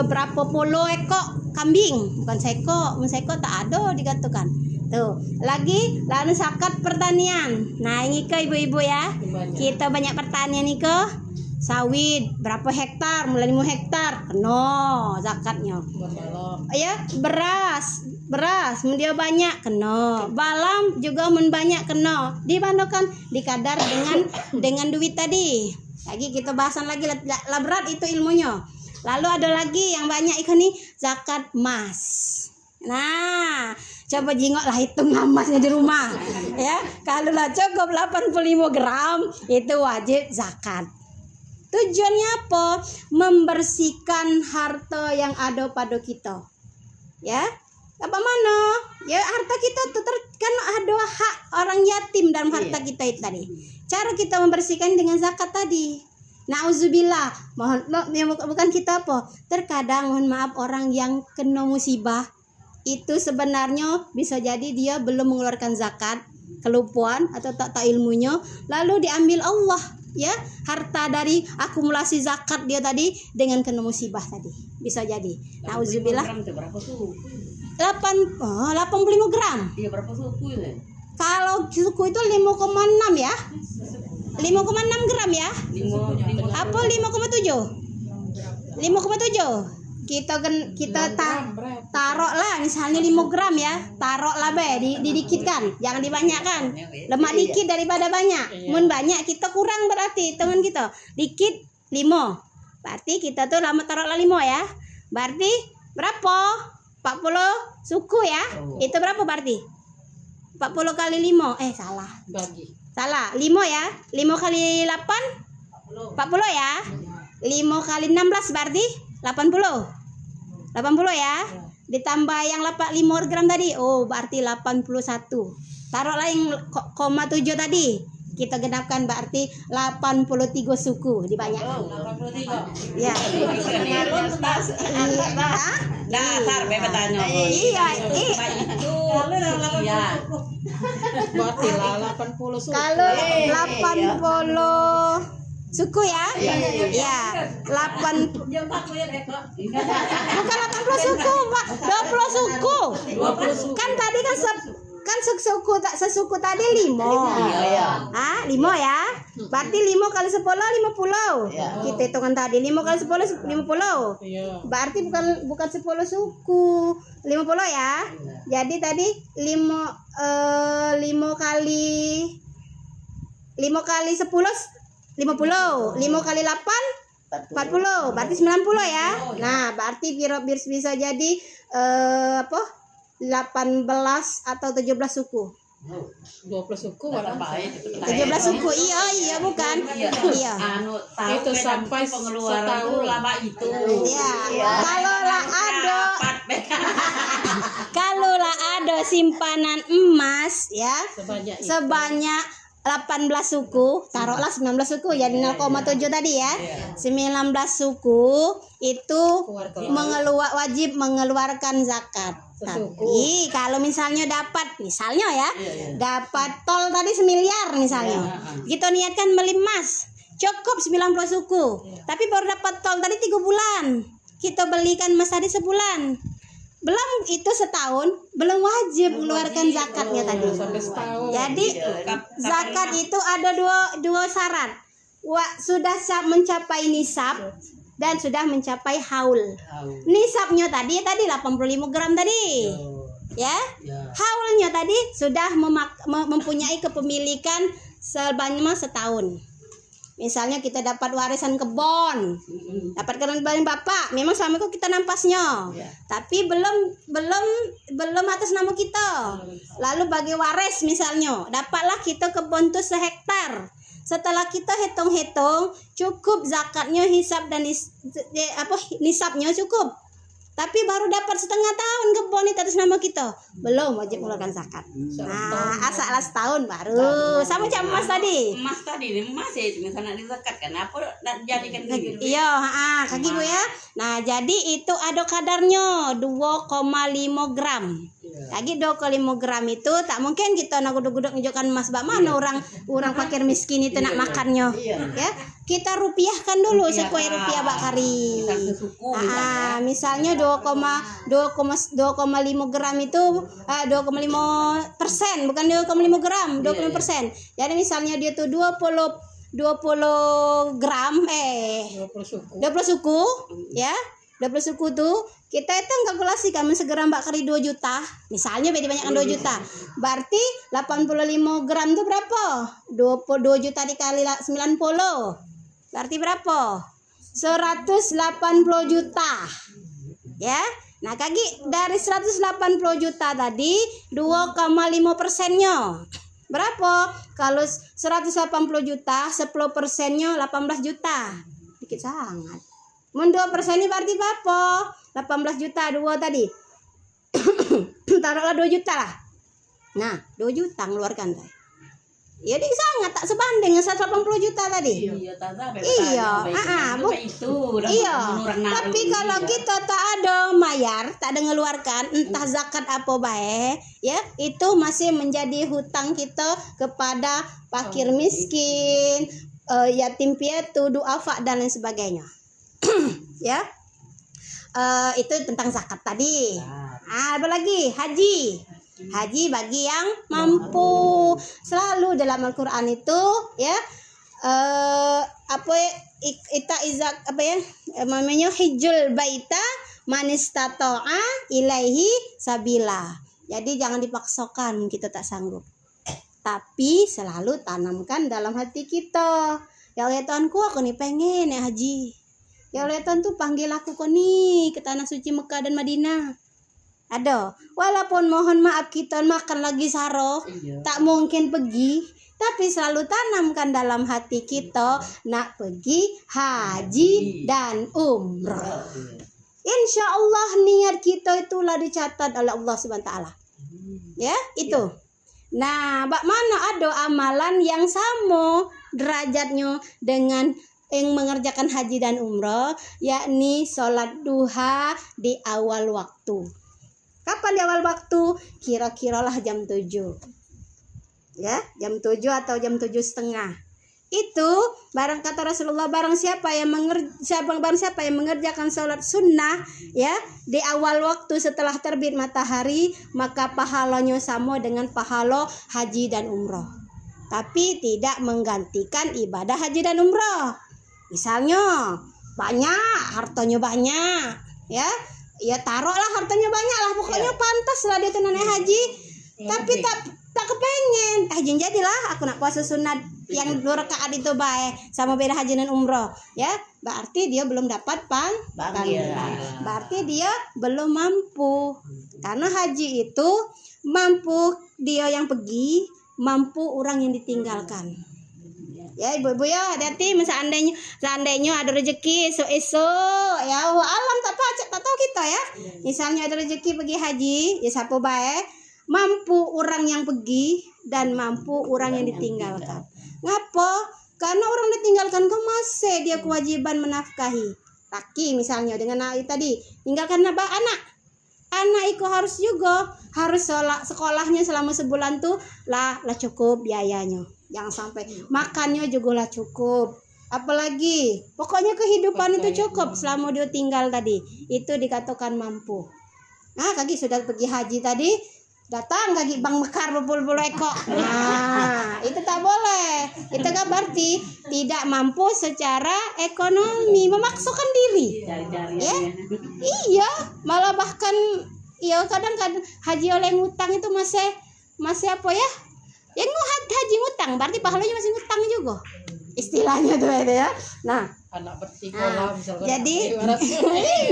Speaker 1: berapa puluh ekor kambing, bukan seko tak ada dikatakan. Tuh, lalu zakat pertanian. Nah, ini ke ibu-ibu ya. Kita banyak pertanian nih ke sawit, berapa hektar, mulai 5 hektar, kena zakatnya. Ya, beras, dia banyak kena. Balam juga banyak kena. Di mana kan dikadar dengan duit tadi. Lagi kita bahasan lagi lah berat itu ilmunya. Lalu ada lagi yang banyak ikan nih zakat emas. Nah, coba jingoklah hitung emasnya di rumah. Ya, kalau lah cukup 85 gram itu wajib zakat. Tujuannya apa? Membersihkan harta yang ada pada kita. Ya, apa mana? Ya harta kita tuh kan ada hak orang yatim dalam harta kita itu tadi. Cara kita membersihkan dengan zakat tadi. Nauzubillah, bukan kita apa? Terkadang mohon maaf orang yang kena musibah itu sebenarnya bisa jadi dia belum mengeluarkan zakat, kelupaan atau tak ilmunya, lalu diambil Allah ya harta dari akumulasi zakat dia tadi dengan kena musibah tadi. Bisa jadi. Nauzubillah. 85 gram.
Speaker 2: Iya, berapa suku ini?
Speaker 1: Kalau suku itu 5,6 ya. 5,6 gram ya. Apa 5,7? 5,7. Kita taruh lah misalnya 5 gram ya. Taruh lah didikitkan, jangan dibanyakkan. Lemak dikit daripada banyak. Mun banyak kita kurang berarti teman kita. Dikit 5. Berarti kita tuh lama taruh lah 5 ya. Berarti berapa? 40 suku ya. Itu berapa berarti? 40 kali 5. Salah. Salah. 5 ya. 5 kali 8 40 ya. 5 kali 16 berarti 80 ya. Ditambah yang 5 gram tadi. Oh, berarti 81. Taruhlah yang 0,7 tadi. Kita genapkan berarti 83 suku dibanyakkan.
Speaker 2: 83.
Speaker 1: Ya.
Speaker 2: Dasar bebetannya.
Speaker 1: Iya.
Speaker 2: Berarti 80 suku.
Speaker 1: Kalau 80 suku ya? Iya. 8 bukan 80 suku, Pak. 20 suku. Kan tadi kan suku tak sesuku tadi 5. 5 ya. Berarti 5 kali 10 50. Kita hitungan tadi 5 kali 10 50. Berarti bukan 10 suku. 50 ya. Jadi tadi 5 kali 10 50. 5 kali 8 40, berarti 90 ya. Nah, berarti bisa jadi 18 atau 17 suku.
Speaker 2: 20 suku malah.
Speaker 1: 17 suku. Iya bukan. Iya.
Speaker 2: Itu sampai setahun
Speaker 3: lama itu.
Speaker 1: Iya. Kalau ada simpanan emas ya sebanyak 18 suku, taruhlah 19 suku jadi 0,7 tadi ya. 19 suku itu wajib mengeluarkan zakat. Tapi kalau misalnya dapat dapat tol tadi 1 miliar misalnya. Kita niatkan beli emas, cukup 90 suku. Tapi baru dapat tol tadi 3 bulan. Kita belikan emas tadi sebulan. Belum itu setahun, belum wajib mengeluarkan zakatnya tadi. Jadi zakat itu ada dua syarat. Sudah mencapai nisab dan sudah mencapai haul. Nisabnya tadi 85 gram tadi. Ya. Haulnya tadi sudah mempunyai kepemilikan sebanyak setahun. Misalnya kita dapat warisan kebon, dapat kebun bapak, memang selama itu kita nampasnya, tapi belum atas nama kita. Lalu bagi waris misalnya, dapatlah kita kebun itu 1 hektar. Setelah kita hitung-hitung, cukup zakatnya hisab dan nisabnya cukup. Tapi baru dapat setengah tahun kebun itu atas nama kita, belum wajib mengeluarkan zakat. Nah, asalnya setahun baru. Sama macam emas tadi.
Speaker 3: Emas itu misalnya di zakat kan apa jadikan gitu.
Speaker 1: Iya, kaki Bu ya. Nah, jadi itu ada kadarnya 2,5 gram. Lagi 2,5 gram itu tak mungkin kita nak guduk-guduk menunjukkan emas bak mana orang fakir miskin itu nak makannya. Ya, kita rupiahkan dulu sekue rupiah bak kari. Misalnya 2,5 gram itu 2,5%, bukan 2,5 gram, 25%. Jadi misalnya dia tuh 20 gram 20 suku ya. 20 suku tuh kita itu kalkulasikan segram bak kari 2 juta. Misalnya beda banyakkan 2 juta. Berarti 85 gram itu berapa? 2 juta dikali 90. Berarti berapa? 180 juta. Ya. Nah, kaki dari 180 juta tadi 2,5%-nya. Berapa? Kalau 180 juta, 10%-nya 18 juta. Dikit sangat. 2% ini berarti berapa? 18 juta 2 tadi. Taruhlah 2 juta lah. Nah, 2 juta ngeluarkan tadi. Ya dia sangat tak sebanding dengan 180 juta tadi. Iya. Tapi kalau kita tak ada mayar, tak ada ngeluarkan entah zakat apa baik, ya, itu masih menjadi hutang kita kepada fakir miskin, yatim piatu, duafa dan lain sebagainya. Ya. Itu tentang zakat tadi. Apa lagi? Haji bagi yang mampu. Selalu dalam Al-Qur'an itu ya namanya hijjul baita man istata'a ilaihi sabila. Jadi jangan dipaksakan kita tak sanggup. Tapi selalu tanamkan dalam hati kita. Ya Allah Tuhanku, aku nih pengen ya haji. Ya Allah Tuhan tuh panggil aku kok nih ke tanah suci Mekah dan Madinah. Ada, walaupun mohon maaf kita makan lagi saro, tak mungkin pergi, tapi selalu tanamkan dalam hati kita nak pergi haji dan umrah. Insya Allah niat kita itulah dicatat oleh Allah Subhanahu Wa Taala. Ya, itu. Nah, bak mana ada amalan yang sama derajatnya dengan yang mengerjakan haji dan umrah, yakni sholat duha di awal waktu. Kapan di awal waktu? Kira-kiralah jam 7. Ya, jam 7 atau jam 7:30. Itu barang kata Rasulullah, barang siapa yang mengerjakan sholat sunnah ya di awal waktu setelah terbit matahari, maka pahalanya sama dengan pahala haji dan umrah. Tapi tidak menggantikan ibadah haji dan umrah. Misalnya banyak, hartanya banyak, ya taruhlah hartanya banyak lah, pokoknya pantas lah dia naik haji, tapi tak kepengen jadilah aku nak puasa sunat yang 2 rakaat itu baik sama beda haji dan umroh ya, berarti dia belum dapat panggilan. Berarti dia belum mampu. Karena haji itu mampu dia yang pergi, mampu orang yang ditinggalkan. Ya ibu-ibu ya, hati-hati seandainya ada rezeki esok ya alam tak tahu kita ya. Misalnya ada rezeki pergi haji, ya siapa baik mampu orang yang pergi dan mampu orang yang ditinggalkan. Ngapa? Karena orang ditinggalkan kan masih dia kewajiban menafkahi. Laki misalnya dengan tadi tinggalkan anak itu harus juga harus sekolahnya selama sebulan tuh lah cukup biayanya. Jangan sampai makannya juga lah cukup. Apalagi pokoknya kehidupan itu cukup selama dia tinggal tadi. Itu dikatakan mampu. Nah, kaki sudah pergi haji tadi, datang kaki bang mekar berpuluh-puluh ekor. Nah, itu tak boleh. Itu kan berarti tidak mampu secara ekonomi, memaksakan diri. Ya? Iya, malah bahkan ya kadang-kadang haji oleh ngutang itu masih apa ya? Yang haji ngutang, berarti pahalanya masih ngutang juga. Istilahnya tuh ya. Nah,
Speaker 2: anak bertikola misalkan.
Speaker 1: Jadi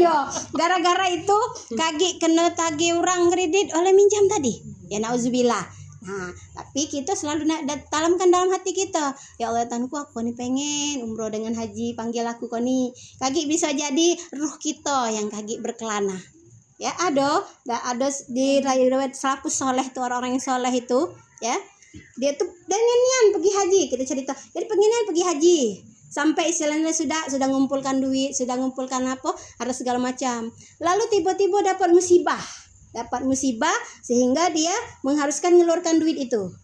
Speaker 1: iya, gara-gara itu kaki kena tagih orang kredit oleh minjam tadi. Ya nauzubillah. Nah, tapi kita selalu tanamkan dalam hati kita. Ya Allah Tuhanku, aku nih pengen umroh dengan haji, panggil aku nih. Kaki bisa jadi ruh kita yang kaki berkelana. Ya ada di riwayat salafus soleh tuh orang-orang yang soleh itu ya. Dia tuh pengen pergi haji, kita cerita. Jadi pengen pergi haji. Sampai istilahnya sudah ngumpulkan duit, sudah ngumpulkan harus segala macam. Lalu tiba-tiba dapat musibah sehingga dia mengharuskan ngeluarkan duit itu.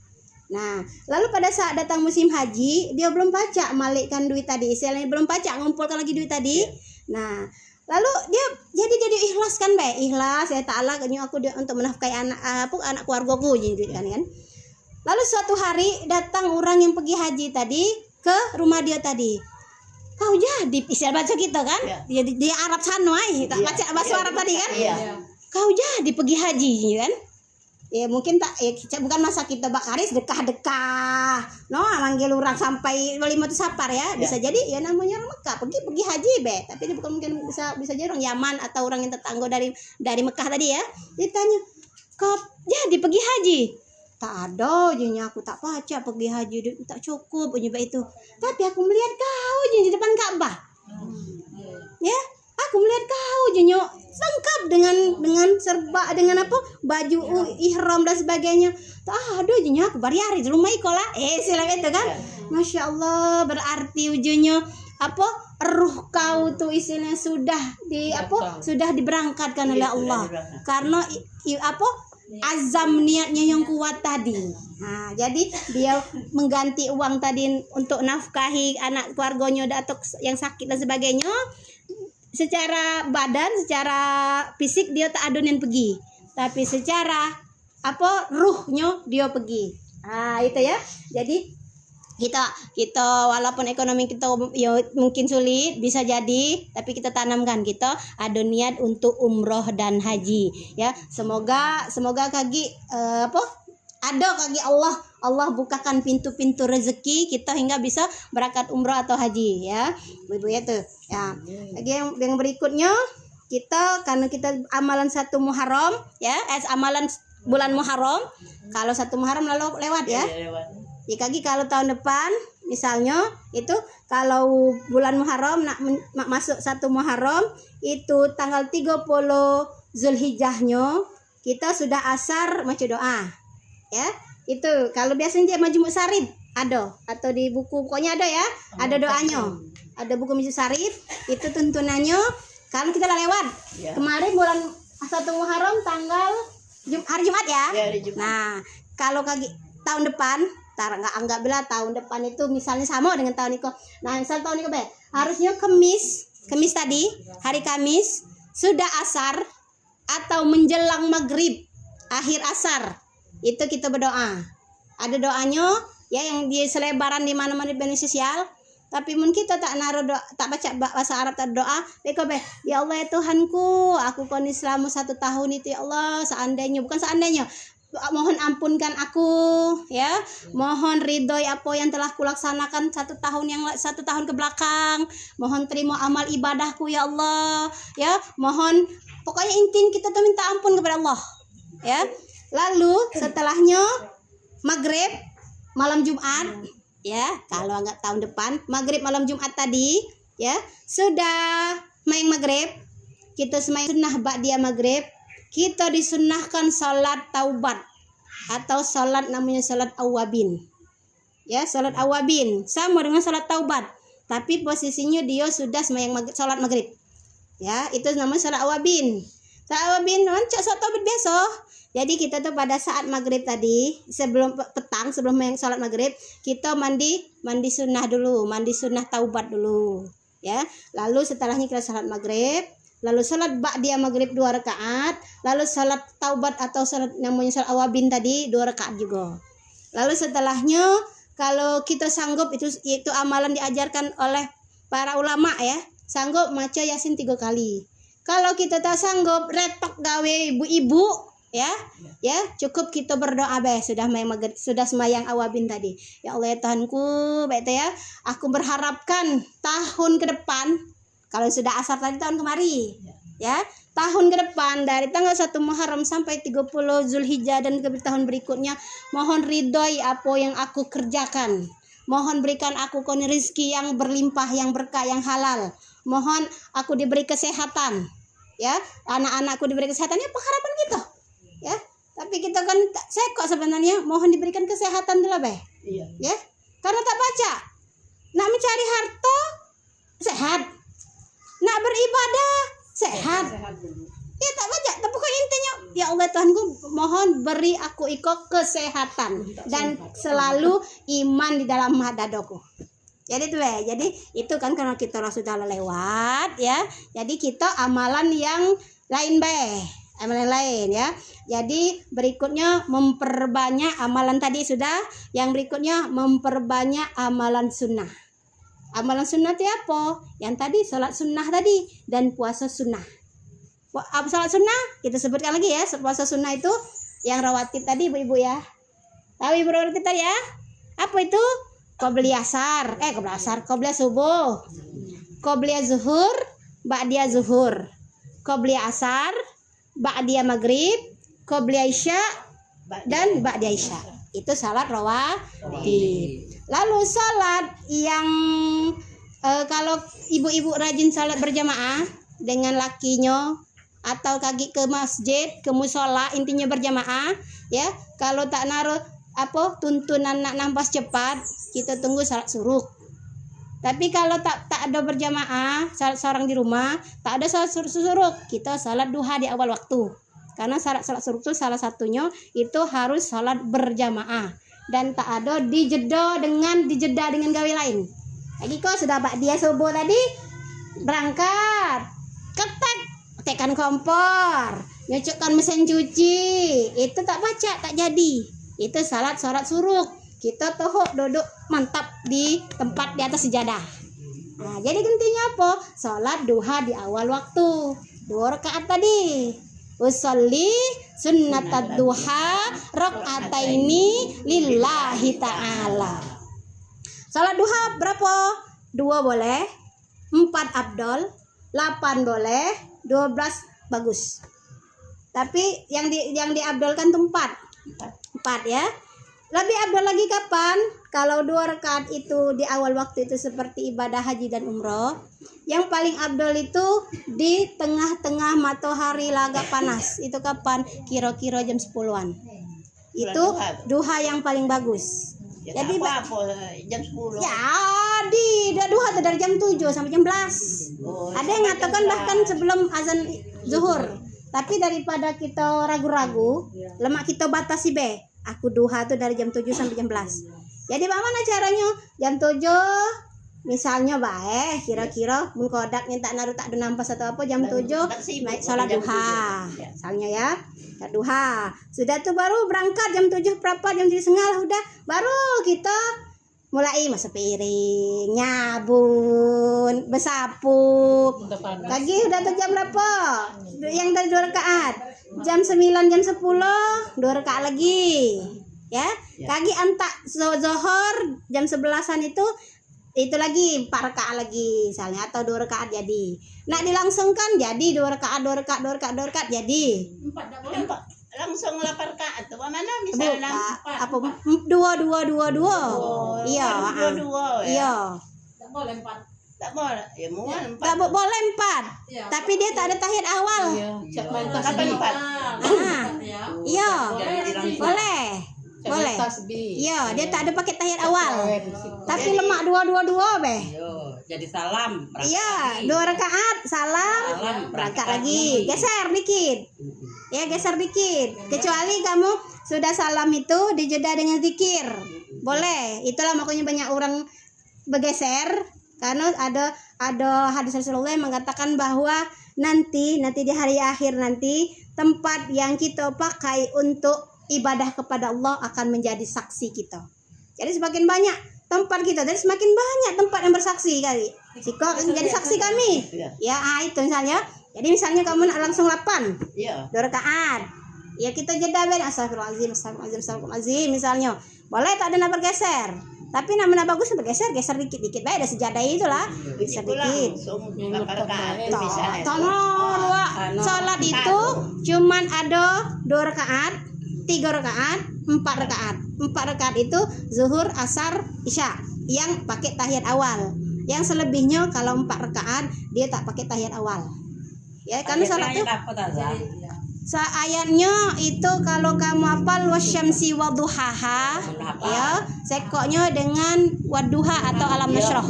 Speaker 1: Nah, lalu pada saat datang musim haji, dia belum pacak malikkan duit tadi. Istilahnya belum pacak ngumpulkan lagi duit tadi. Nah, lalu dia jadi ikhlas kan, ikhlas ya Ta'ala aku untuk menafkahi anak keluargaku gitu kan. Lalu suatu hari datang orang yang pergi haji tadi ke rumah dia tadi. Kau jadi istilah baca kita kan? Ya. Di Arab sana tak baca bahasa Arab tadi kan?
Speaker 3: Iya.
Speaker 1: Kau jadi pergi haji kan? Ya mungkin tak bukan masa kita bakaris dekah-dekah. No, manggil orang sampai 5 sapar ya. Bisa jadi ya namanya orang Mekah, pergi haji Tapi ini bukan mungkin bisa jadi orang Yaman atau orang yang tetangga dari Mekah tadi ya. Ditanya, "Kau jadi pergi haji?" Tak ada, jadinya aku tak baca pergi haji tak cukup penyebab itu. Tapi aku melihat kau di depan Ka'bah. Ya, aku melihat kau jadinya lengkap dengan serba dengan baju ihram dan sebagainya. Tak ada jadinya aku bariari di rumah ikolah. Silam itu kan. Masya Allah, berarti ujungnya ruh kau tuh istilahnya sudah diberangkatkan oleh Allah. Karena azam niatnya yang kuat tadi. Nah, jadi dia mengganti uang tadi untuk nafkahi anak keluarganya atau yang sakit dan sebagainya. Secara badan, secara fisik dia tak ada yang pergi. Tapi secara ruhnya dia pergi. Nah, itu ya. Jadi kita walaupun ekonomi kita ya mungkin sulit bisa jadi, tapi kita tanamkan kita ada niat untuk umroh dan haji ya. Semoga kaki ada kaki Allah bukakan pintu-pintu rezeki kita hingga bisa berangkat umroh atau haji ya ibu ya tuh ya. Lagi yang berikutnya karena kita amalan 1 Muharram ya, amalan bulan Muharram. Kalau 1 Muharram lalu lewat ya. Kaki kalau tahun depan misalnya itu kalau bulan Muharram masuk 1 Muharram itu tanggal 30 Zulhijjahnya kita sudah asar maca doa ya. Itu kalau biasanya dia Majmu' Syarif ada atau di buku pokoknya ada ya, ada doanya. Ada buku Majmu' Syarif itu tuntunannya kalau kita lewat. Kemarin bulan 1 Muharram tanggal hari Jumat ya. Nah, kalau kaki tahun depan anggap bila tahun depan itu misalnya sama dengan tahun itu. Nah, misal tahun itu harusnya Kamis tadi, hari Kamis sudah asar atau menjelang maghrib, akhir asar. Itu kita berdoa. Ada doanya ya yang di selebaran di mana-mana di media sosial. Tapi mungkin kita tak naruh doa, tak baca bahasa Arab tak doa. Ya Allah ya Tuhanku, aku kon Islam 1 tahun itu ya Allah, bukan seandainya mohon ampunkan aku ya, mohon ridhoi apa yang telah kulaksanakan 1 tahun ke belakang, mohon terima amal ibadahku ya Allah ya, mohon pokoknya intinya kita tuh minta ampun kepada Allah ya. Lalu setelahnya maghrib malam Jumat ya, kalau nggak tahun depan maghrib malam Jumat tadi ya, sudah main maghrib, kita semayang sunnah ba'diyah maghrib, kita disunnahkan salat taubat atau salat namanya salat awabin ya. Salat awabin sama dengan salat taubat, tapi posisinya dia sudah semayang salat maghrib ya, itu namanya salat awabin. Salat awabin cak salat taubat biasa. Jadi kita tuh pada saat maghrib tadi, sebelum petang, sebelum main salat maghrib, kita mandi sunnah dulu, mandi sunnah taubat dulu ya. Lalu setelahnya kita salat maghrib, lalu salat ba'diyah maghrib 2 rakaat, lalu salat taubat atau salat namanya salat awabin tadi 2 rakaat juga. Lalu setelahnya kalau kita sanggup, itu amalan diajarkan oleh para ulama ya, sanggup maca Yasin 3 kali. Kalau kita tak sanggup, retok gawe ibu-ibu ya, cukup kita berdoa sudah semayang awabin tadi. Ya Allah ya Tuhanku, baik ya, aku berharapkan tahun ke depan, kalau sudah asar tadi tahun kemari ya, tahun ke depan dari tanggal 1 Muharram sampai 30 Zulhijjah dan ke tahun berikutnya, mohon ridhoi apa yang aku kerjakan, mohon berikan aku rezeki yang berlimpah, yang berkah, yang halal, mohon aku diberi kesehatan ya, anak-anakku diberi kesehatan, ya pengharapan kita ya. Tapi kita kan sekok sebenarnya, mohon diberikan kesehatan dulu ya, karena tak baca, nak mencari harta sehat, nak beribadah sehat ya, tak baca. Tapi pokoknya intinya ya Allah Tuhanku, mohon beri aku kesehatan dan selalu iman di dalam dadaku. Jadi tuh jadi itu kan karena kita sudah lewat ya, jadi kita amalan yang lain amalan lain ya. Jadi berikutnya memperbanyak amalan tadi sudah, yang berikutnya memperbanyak amalan sunnah. Amalan sunnah itu apa? Yang tadi salat sunnah tadi dan puasa sunnah. Salat sunnah kita sebutkan lagi ya, puasa sunnah itu yang rawatib tadi ibu-ibu ya. Tahu ibu rawatib tadi ya? Apa itu? Qobliyah subuh, qobliyah zuhur, ba'diyah zuhur, qobliyah asar, ba'diyah maghrib, qobliyah isya dan ba'diyah isya. Itu salat rawatib. Lalu salat yang kalau ibu-ibu rajin salat berjamaah dengan lakinya atau kaki ke masjid, ke musola, intinya berjamaah ya. Kalau tak naruh tuntunan nak nampas cepat, kita tunggu salat suruk. Tapi kalau tak ada berjamaah, salat seorang di rumah, tak ada salat suruk, kita salat duha di awal waktu. Karena salat suruk itu salah satunya itu harus salat berjamaah dan tak ada dijeda dengan gawe lain. Lagi kok sudah ba'diyah subuh tadi berangkat, tekan kompor, nyocokkan mesin cuci, itu tak baca, tak jadi. Itu salat suruk. Kita duduk mantap di tempat di atas sejadah. Nah, jadi intinya apa? Salat duha di awal waktu 2 rakaat tadi. Usolli sunnatad duha rakaataini lillahi ta'ala. Salat duha berapa? 2 boleh, 4 abdol, 8 boleh, 12 bagus. Tapi yang diabdolkan tuh 4 ya. Lebih abdul lagi kapan? Kalau 2 rakaat itu di awal waktu itu seperti ibadah haji dan umroh. Yang paling abdul itu di tengah-tengah matahari agak panas. Itu kapan? Kira-kira jam 10-an. Itu duha yang paling bagus. Jadi
Speaker 3: jam 10.
Speaker 1: Ya, duha itu dari jam 7 sampai jam 11. Ada yang mengatakan bahkan sebelum azan zuhur. Tapi daripada kita ragu-ragu, lemak kita batasi aku duha tuh dari jam 7 sampai jam 11. Jadi bagaimana caranya? Jam 7 misalnya kira-kira mun kodaknya tak naruh tak ada nampas atau apa, jam 7 naik salat duha. Misalnya ya, salat duha. Sudah tuh baru berangkat jam 7 berapa, jam 7.30 udah baru kita mulai masak piring, nyabun, bersapu. Lagi udah tuh jam berapa? Yang dari 2 rakaat. jam 9 jam 10 2 rakaat lagi. Ya. Kaki antak zohor jam 11-an itu lagi 4 rakaat lagi misalnya atau 2 rakaat jadi. Nak dilangsungkan jadi 2 rakaat 2 rakaat 2 rakaat 2 rakaat jadi.
Speaker 3: 4 tak boleh. Langsung 8 rakaat tuh mana misalnya
Speaker 1: Apa 2 2 2 2. Iya, iya.
Speaker 2: Tak boleh 4.
Speaker 3: tak boleh. Ya mau 4.
Speaker 1: Tak boleh 4.
Speaker 2: Ya.
Speaker 1: Tapi dia tak ada tahiyat awal.
Speaker 3: Kapan 4?
Speaker 1: Iya.
Speaker 3: Jadi
Speaker 1: Boleh. Boleh.
Speaker 2: Tasbih.
Speaker 1: Iya, dia tak ada pakai tahiyat awal. Tapi lemak 2 beh.
Speaker 3: Jadi salam.
Speaker 1: Iya, 2 rakaat salam, berangkat lagi. Geser dikit. Ya, geser dikit. Kecuali kamu sudah salam itu dijeda dengan zikir. Boleh. Itulah makanya banyak orang bergeser karena ada hadis Rasulullah yang mengatakan bahwa nanti di hari akhir nanti tempat yang kita pakai untuk ibadah kepada Allah akan menjadi saksi kita. Jadi semakin banyak tempat kita, jadi semakin banyak tempat yang bersaksi kali. Sikok menjadi saksi kami. Ya, itu misalnya. Jadi misalnya kamu nak langsung 8.
Speaker 3: Iya.
Speaker 1: 2 rakaat. Ya kita jeda ben astagfirullahalazim misalnya. Boleh tak ada nak bergeser. Tapi nama bagus bergeser dikit-dikit baik ada sejadah itulah. Bisa dikit. Salat itu cuman ada 2 rakaat, 3 rakaat, 4 rakaat. 4 rakaat itu zuhur, asar, isya yang pakai tahiyat awal. Yang selebihnya kalau 4 rakaat dia tak pakai tahiyat awal. Ya, karena salat itu ayatnya itu kalau kamu hafal wasyamsi waduhaha ya, sekoknya dengan waduha atau alam nasrah.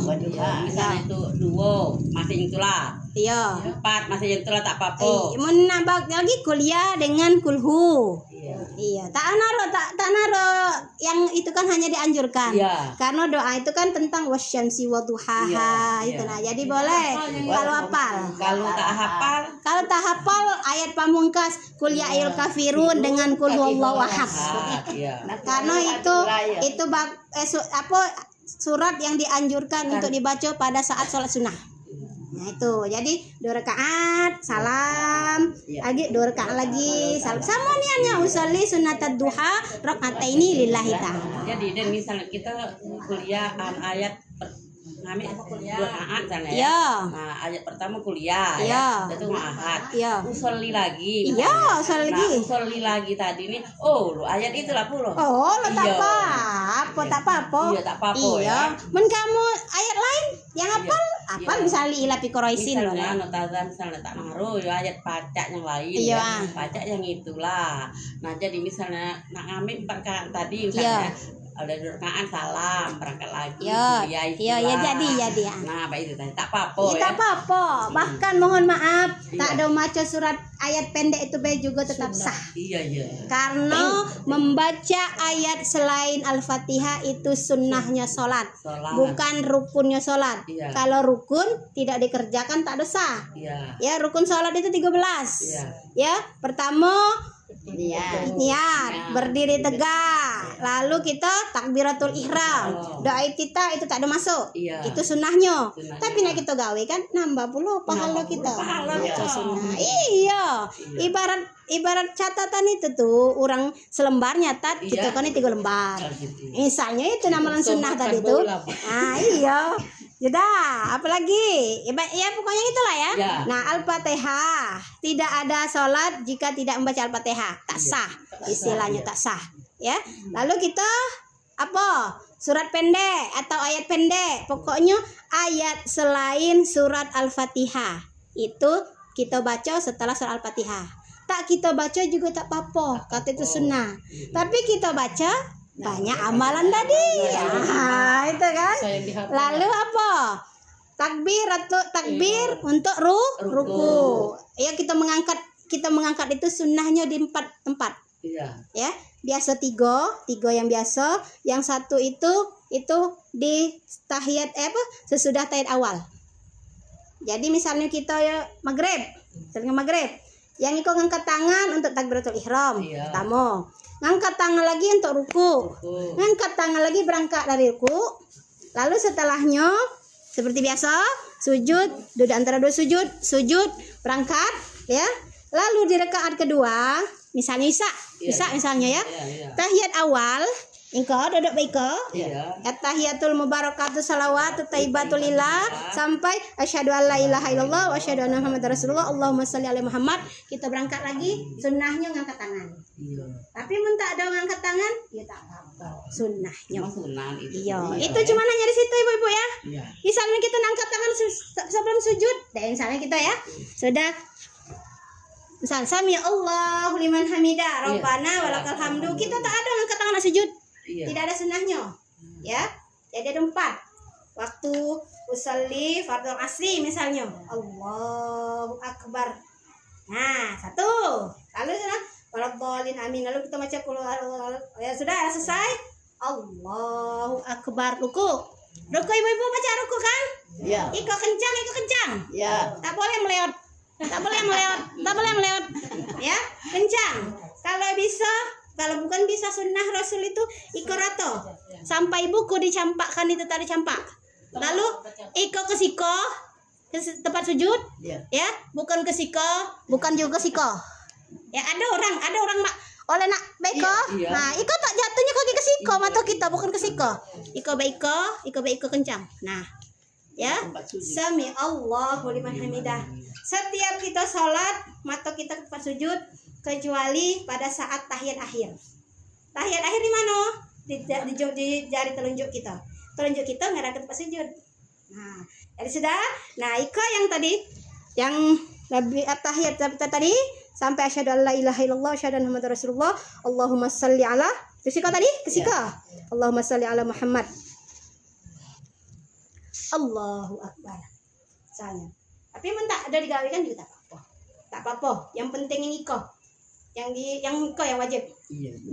Speaker 3: Misalnya itu 2 masih itulah.
Speaker 1: Iya.
Speaker 3: 4 masih itulah tak apa-apa.
Speaker 1: Menambah lagi kuliah dengan kulhu. Iya, tak naro yang itu kan hanya dianjurkan.
Speaker 3: Iya.
Speaker 1: Karena doa itu kan tentang wasyamsi waduhaha itu nah. Jadi boleh kalau hafal. Kalau tak hafal ayat pamungkas kul ya ayyuhal kafirun dengan kul huwallahu ahad. Karena itu surat yang dianjurkan untuk dibaca pada saat sholat sunnah. Nah itu, jadi 2 rakaat salam, lagi 2 rakaat lagi salam. Sama niatnya usolli sunatad duha rakaataini lillahi ta'ala.
Speaker 3: Jadi dan misalnya kita kuliah ayat ngambil 2 rakaat misalnya ya.
Speaker 1: Iya.
Speaker 3: Nah, ayat pertama kuliah
Speaker 1: Iya.
Speaker 3: ya. Itu ahad.
Speaker 1: Iya.
Speaker 3: Usolli lagi.
Speaker 1: Iya, usolli lagi.
Speaker 3: Nah, usolli lagi tadi nih. Oh, lo ayat itu lah pulo.
Speaker 1: Oh, lo tak
Speaker 3: Iya.
Speaker 1: apa, tak apa.
Speaker 3: Iya, tak apa
Speaker 1: Iya.
Speaker 3: ya.
Speaker 1: Men kamu ayat lain yang hafal apa
Speaker 3: Iya.
Speaker 1: misalnya ila piqraisin loh.
Speaker 3: Misalnya notazan misalnya tak ngaruh ya ayat pacak yang lain
Speaker 1: Iya.
Speaker 3: ya. Pacak yang itulah. Nah, jadi misalnya nak ngambil 4 rakaat tadi misalnya ada 2 rakaat salam berangkat lagi.
Speaker 1: Iya, jadi ya.
Speaker 3: Nah, apa itu tadi? Tak apa-apa
Speaker 1: Ya, tak apa-apa. Bahkan mohon maaf, tak ada maca surat ayat pendek itu baik juga tetap sah.
Speaker 3: Iya.
Speaker 1: Karena membaca ayat selain Al-Fatihah itu sunnahnya sholat, bukan rukunnya sholat.
Speaker 3: Iya.
Speaker 1: Kalau rukun tidak dikerjakan tak dosa.
Speaker 3: Iya.
Speaker 1: Ya, rukun sholat itu 13.
Speaker 3: Iya.
Speaker 1: Ya, pertama niat, berdiri tegak, lalu kita takbiratul ihram, doa kita itu tak ada masuk.
Speaker 3: Iya.
Speaker 1: Itu sunnahnya.
Speaker 3: Sunnahnya.
Speaker 1: Tapi nak kita gawe kan nambah puluh pahala kita. Baca sunnah. Iya. Ibarat catatan itu tuh orang selembar nyatat kita kan 3 lembar. Misalnya itu namalan sunnah tadi tuh. Ah iya. Sudah, apalagi? Ya pokoknya itulah ya. Nah, Al-Fatihah. Tidak ada sholat jika tidak membaca Al-Fatihah. Tak sah. Istilahnya tak sah. Ya. Lalu kita apa? Surat pendek atau ayat pendek. Pokoknya ayat selain surat Al-Fatihah. Itu kita baca setelah surat Al-Fatihah. Tak kita baca juga tak apa-apa. Kata itu sunnah. Tapi kita baca banyak amalan tadi. Ya, itu kan. Lalu apa? Takbir untuk ruku. Ya kita mengangkat itu sunnahnya di 4 tempat.
Speaker 3: Iya.
Speaker 1: Ya, biasa 3 yang biasa, yang 1 itu di tahiyat sesudah tahiyat awal. Jadi misalnya kita maghrib, yang itu ngangkat tangan untuk takbiratul ihram.
Speaker 3: Iya.
Speaker 1: Pertama, ngangkat tangan lagi untuk ruku. Ngangkat tangan lagi berangkat dari ruku. Lalu setelahnya seperti biasa, sujud, duduk antara 2 sujud, berangkat ya. Lalu di rakaat kedua, misalnya misalnya ya. Tahiyat awal, engkau duduk baik At-tahiyatul mubarakatuh salawatu thayyibatu lillah sampai asyhadu an la ilaha illallah wa asyhadu anna muhammadar rasulullah Allahumma shalli ala Muhammad. Kita berangkat lagi, sunnahnya ngangkat tangan. Tapi mun tak ada ngangkat tangan, ya tak apa-apa. Sunnahnya. Iya, itu cuma hanya di situ ibu-ibu ya. Misalnya kita ngangkat tangan sebelum sujud, misalnya kita ya. Sudah misal sami Allahu liman hamidah, Rabbana walakal hamdu. Kita tak ada ngangkat tangan sujud. Tidak ada sunnahnya, ya. Jadi ada 4. Waktu usolli fardhu asri misalnya, Allahu akbar. Nah, 1. Lalu sudah waladhdallin amin. Lalu kita baca ya sudah selesai. Allahu akbar. Ruku ibu-ibu baca ruku kan? Iya. Iko kencang. Iya. Tak boleh meleot. Ya, kencang. Kalau bukan bisa sunnah Rasul itu ikorato sampai buku dicampakkan itu tadi campak. Lalu iko ke siko ke tempat sujud, ya, bukan ke siko, bukan juga siko. Ya ada orang mak oleh nak beko. Nah, iko tak jatuhnya kaki ke siko mata kita bukan ke siko. Iko baiko kencang. Nah, ya, sami Allahu liman hamidah. Setiap kita sholat mata kita ke tempat sujud kecuali pada saat tahiyat akhir. Tahiyat akhir di mana? Di jari telunjuk kita. Telunjuk kita ngarah ke tempat sujud. Nah, jadi sudah. Nah, iko yang tadi, yang Nabi tahiyat tadi sampai asyhadu an la ilaha illallah asyhadu anna muhammadar rasulullah Allahumma shalli ala. Kesiko tadi? Kesiko. Allahumma shalli ala Muhammad. Allahu akbar. Misalnya. Tapi mentak ada digawikan juga tak apa-apa. Tak apa-apa. Yang penting yang iko. Yang wajib.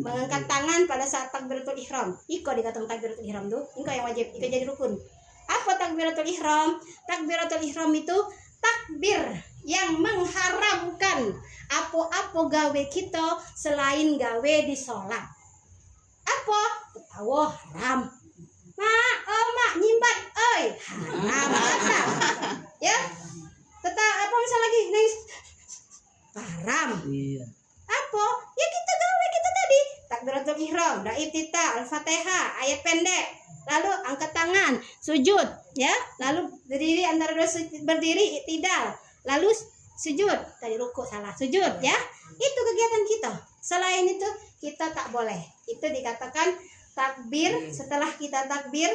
Speaker 1: Mengangkat tangan pada saat takbiratul ihram. Iko dikatakan takbiratul ihram tuh. Iko yang wajib. Iko jadi rukun. Apa takbiratul ihram? Takbiratul ihram itu takbir yang mengharamkan apa-apa gawe kita selain gawe di sholat. Apa? Ketawa haram. Mak nyimbat, haram. Ya. Tetap apa misal lagi nangis haram. Apa? Ya kita gawe kita tadi takbiratul ihram, doa iftitah, al-fatihah, ayat pendek. Lalu angkat tangan, sujud, ya. Lalu berdiri antara dua berdiri iktidal. Lalu sujud, tadi ruku salah, sujud, ya. Itu kegiatan kita. Selain itu kita tak boleh. Itu dikatakan takbir. Setelah kita takbir,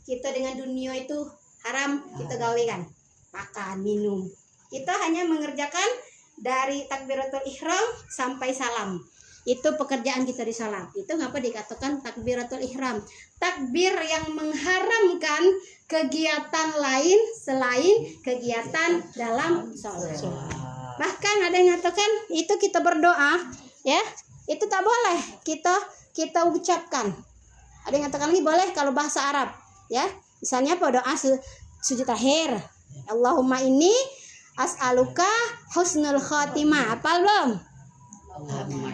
Speaker 1: kita dengan dunia itu haram kita gawekan. Makan, minum. Kita hanya mengerjakan dari takbiratul ihram sampai salam. Itu pekerjaan kita di salat. Itu ngapa dikatakan takbiratul ihram. Takbir yang mengharamkan kegiatan lain selain kegiatan dalam salat. Bahkan ada yang mengatakan itu kita berdoa, ya. Itu tak boleh kita ucapkan. Ada yang mengatakan lagi boleh kalau bahasa Arab, ya. Misalnya apa doa sujud akhir. Allahumma inni as'aluka husnul khatimah. Apa belum?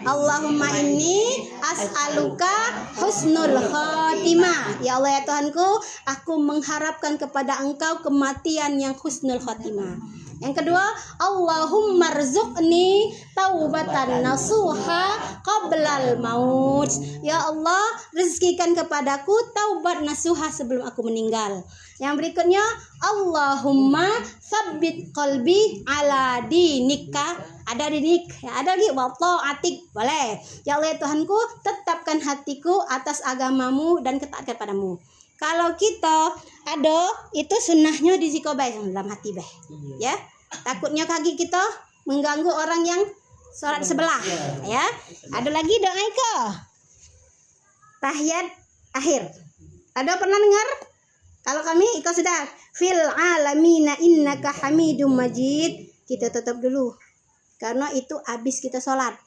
Speaker 1: Allahumma inni as'aluka husnul khatimah. Ya Allah ya Tuhanku, aku mengharapkan kepada Engkau kematian yang husnul khatimah. Yang kedua, Allahumma rzuqni taubatan nasuha qablal maut. Ya Allah, rezekikan kepadaku taubat nasuha sebelum aku meninggal. Yang berikutnya, Allahumma tsabbit qalbi ala dinika. Ada dinik, ya, ada lagi wa ta'atik, boleh. Ya Allah ya Tuhanku, tetapkan hatiku atas agamamu dan ketaatan kepadamu. Kalau kita ada itu sunnahnya di zikobay dalam hati beh, ya. Takutnya kaki kita mengganggu orang yang sholat di sebelah, ya. Ada lagi doa iko tahiyat akhir. Ada pernah dengar? Kalau kami iko sudah fil alamina innaka hamidum majid. Kita tutup dulu karena itu habis kita sholat.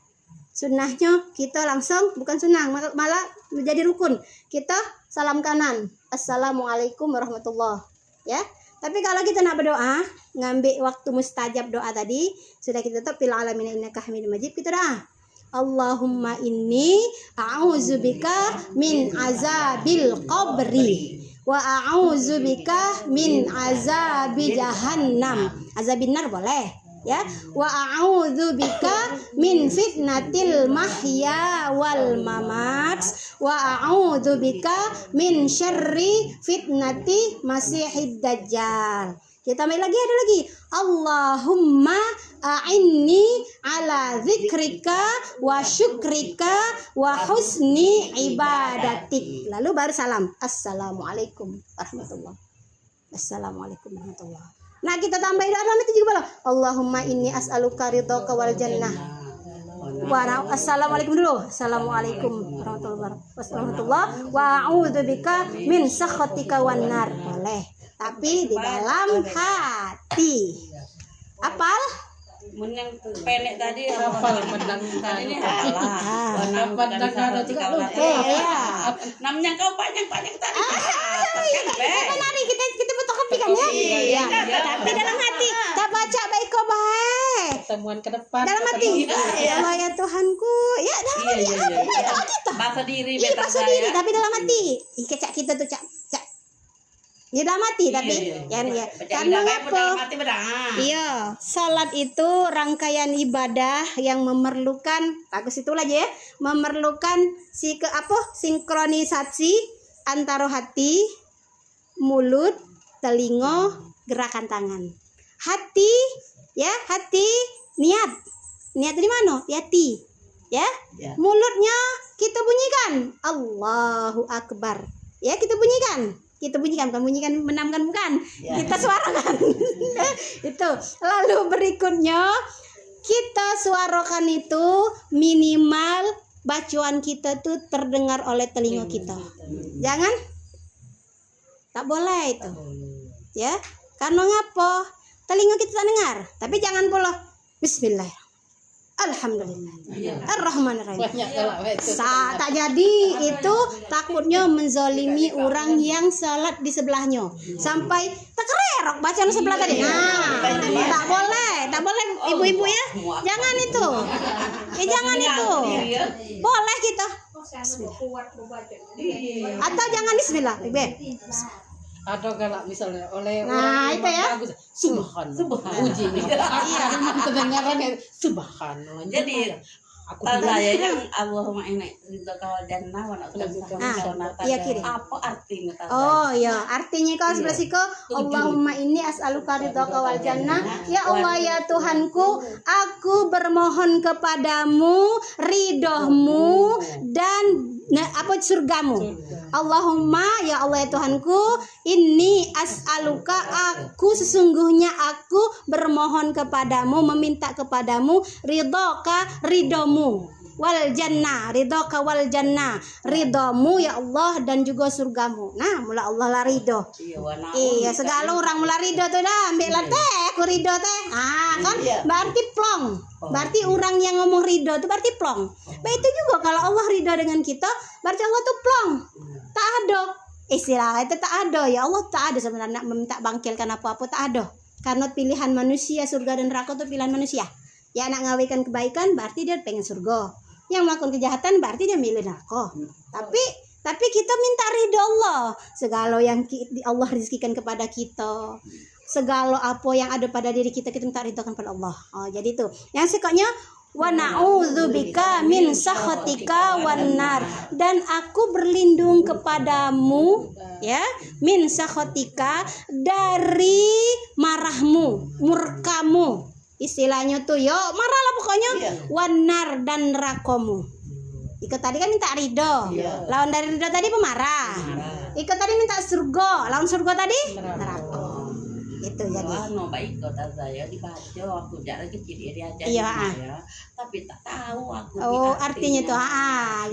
Speaker 1: Sunnahnya kita langsung, bukan sunnah, malah menjadi rukun. Kita salam kanan, assalamualaikum warahmatullah, ya. Tapi kalau kita nak berdoa, ngambil waktu mustajab doa tadi, sudah kita tutup fil alamin innaka hamidum majid, kita doa. Allahumma inni a'udzubika min azabil qabri wa a'udzubika min azabi jahannam. Azabin nar boleh, ya. Wa a'udzubika min fitnatil mahya wal mamat wa a'udzubika min syarri fitnati masihid dajjal. Kita tambah lagi, ada lagi. Allahumma a'inni ala zikrika wa syukrika wa husni ibadatik. Lalu baru salam. Assalamualaikum warahmatullahi. Assalamualaikum warahmatullahi. Nah, kita tambahin dalam itu juga boleh. Allahumma inni as'aluka ridhaka wal jannah. Assalamualaikum dulu. Assalamualaikum warahmatullahi wabarakatuh. Wa a'udzubika min sakhatika wan nar. Boleh. Tapi di dalam hati. Apal?
Speaker 3: Mun yang pendek tadi
Speaker 2: Hafal pedang
Speaker 3: tadi ini halah. Pandang karo juga lu.
Speaker 1: Iya.
Speaker 3: Namanya kau panjang-panjang tadi.
Speaker 1: Mari kita butuh kopi kan ya? Iya. Tapi dalam hati. Tak baca baik kau baik.
Speaker 2: Temuan ke depan.
Speaker 1: Dalam hati. Ya Allah ya Tuhanku. Ya dalam hati. Apa kita?
Speaker 3: Bahasa diri
Speaker 1: Iya bahasa diri. Tapi dalam hati. Cak kita tuh cak. Ya dalam hati tapi ya. Karena apa? Iya, salat itu rangkaian ibadah yang memerlukan bagus itu aja ya, memerlukan sinkronisasi antara hati, mulut, telinga, gerakan tangan. Hati ya, hati niat. Niat dari mana? Hati. Ya. Mulutnya kita bunyikan Allahu Akbar. Ya, kita bunyikan. Bukan bunyikan menamkan bukan. Kita suarakan. Itu. Lalu berikutnya kita suarakan itu minimal bacaan kita tuh terdengar oleh telinga kita. Jangan tak boleh itu. Ya. Karena ngapa? Telinga kita tak dengar. Tapi jangan pula bismillah. Alhamdulillah. Ar-Rahmanir-Rahim. Tak jadi itu takutnya menzolimi orang yang salat di sebelahnya. Sampai terkererok bacaan sebelah tadi. Nah, tak boleh ibu-ibu ya. Jangan itu. Jangan itu. Boleh kita. Atau jangan bismillah.
Speaker 2: Atau kalau misalnya oleh
Speaker 1: nah,
Speaker 2: orang
Speaker 1: itu ya.
Speaker 2: bagus, subhanallah. Uji. Iya, kedengarannya subhanallah.
Speaker 3: Jadi aku yang Allahumma inni ridhaka wal jannah wa
Speaker 1: iya kiri.
Speaker 3: Apa artinya?
Speaker 1: Oh ya, artinya kalau sebelah siku Allahumma inni as'aluka ridhaka wal jannah. Ya Allah ya Tuhanku, aku bermohon kepadamu ridhomu dan surgamu. Allahumma ya Allah ya Tuhanku, inni as'aluka, aku sesungguhnya aku bermohon kepadamu, meminta kepadamu ridhomu wal jannah, ridhoka wal jannah, ridhomu ya Allah dan juga surgamu. Nah, mula Allah lah ridho. Iya, segala orang mula ridho tuh dah, ambil lah teh, aku ridho teh. Ah, kan berarti plong. Berarti orang yang ngomong ridho itu berarti plong. Nah, itu juga kalau Allah ridho dengan kita, berarti Allah tuh plong. Tak ada istilah itu, tak ada ya Allah, tak ada sebenarnya meminta bangkilkan apa-apa, tak ada. Karena pilihan manusia surga dan neraka itu pilihan manusia. Ya, anak ngawinkan kebaikan berarti dia pengen surga. Yang melakukan kejahatan berarti dia milih neraka. Tapi kita minta ridho Allah. Segala yang Allah rezekikan kepada kita, segala apa yang ada pada diri kita minta ridhokan pada Allah. Oh, jadi itu. Yang sekotnya wa na'udzubika min sakhatika wan nar, dan aku berlindung kepadamu ya, min sakhatika, dari marahmu, murkamu. Istilahnya tuh yo marah lah pokoknya. Wanar dan nerakamu. Ikut tadi kan minta ridho. Lawan dari ridho tadi pemarah. Ikut tadi minta surga. Lawan surga tadi neraka. Itu jadi.
Speaker 3: Baik kota saya dibaca waktu jarak kecil dia aja.
Speaker 1: Iya.
Speaker 3: Tapi tak tahu aku.
Speaker 1: Oh, artinya tuh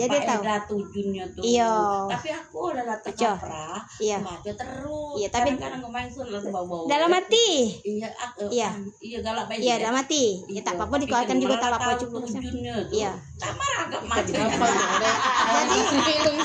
Speaker 1: jadi tahu.
Speaker 3: Ada tujuannya tuh.
Speaker 1: Iya.
Speaker 3: Tapi aku udah tercaprah.
Speaker 1: Iya.
Speaker 3: Baca terus.
Speaker 1: Iya, tapi
Speaker 3: kadang main sun langsung bawa.
Speaker 1: dalam hati.
Speaker 3: Iya, iya galak baik.
Speaker 1: Iya, dalam hati. Ya tak apa-apa dikeluarkan juga tak apa-apa cukup. Iya.
Speaker 3: Sama agak macam.
Speaker 1: Jadi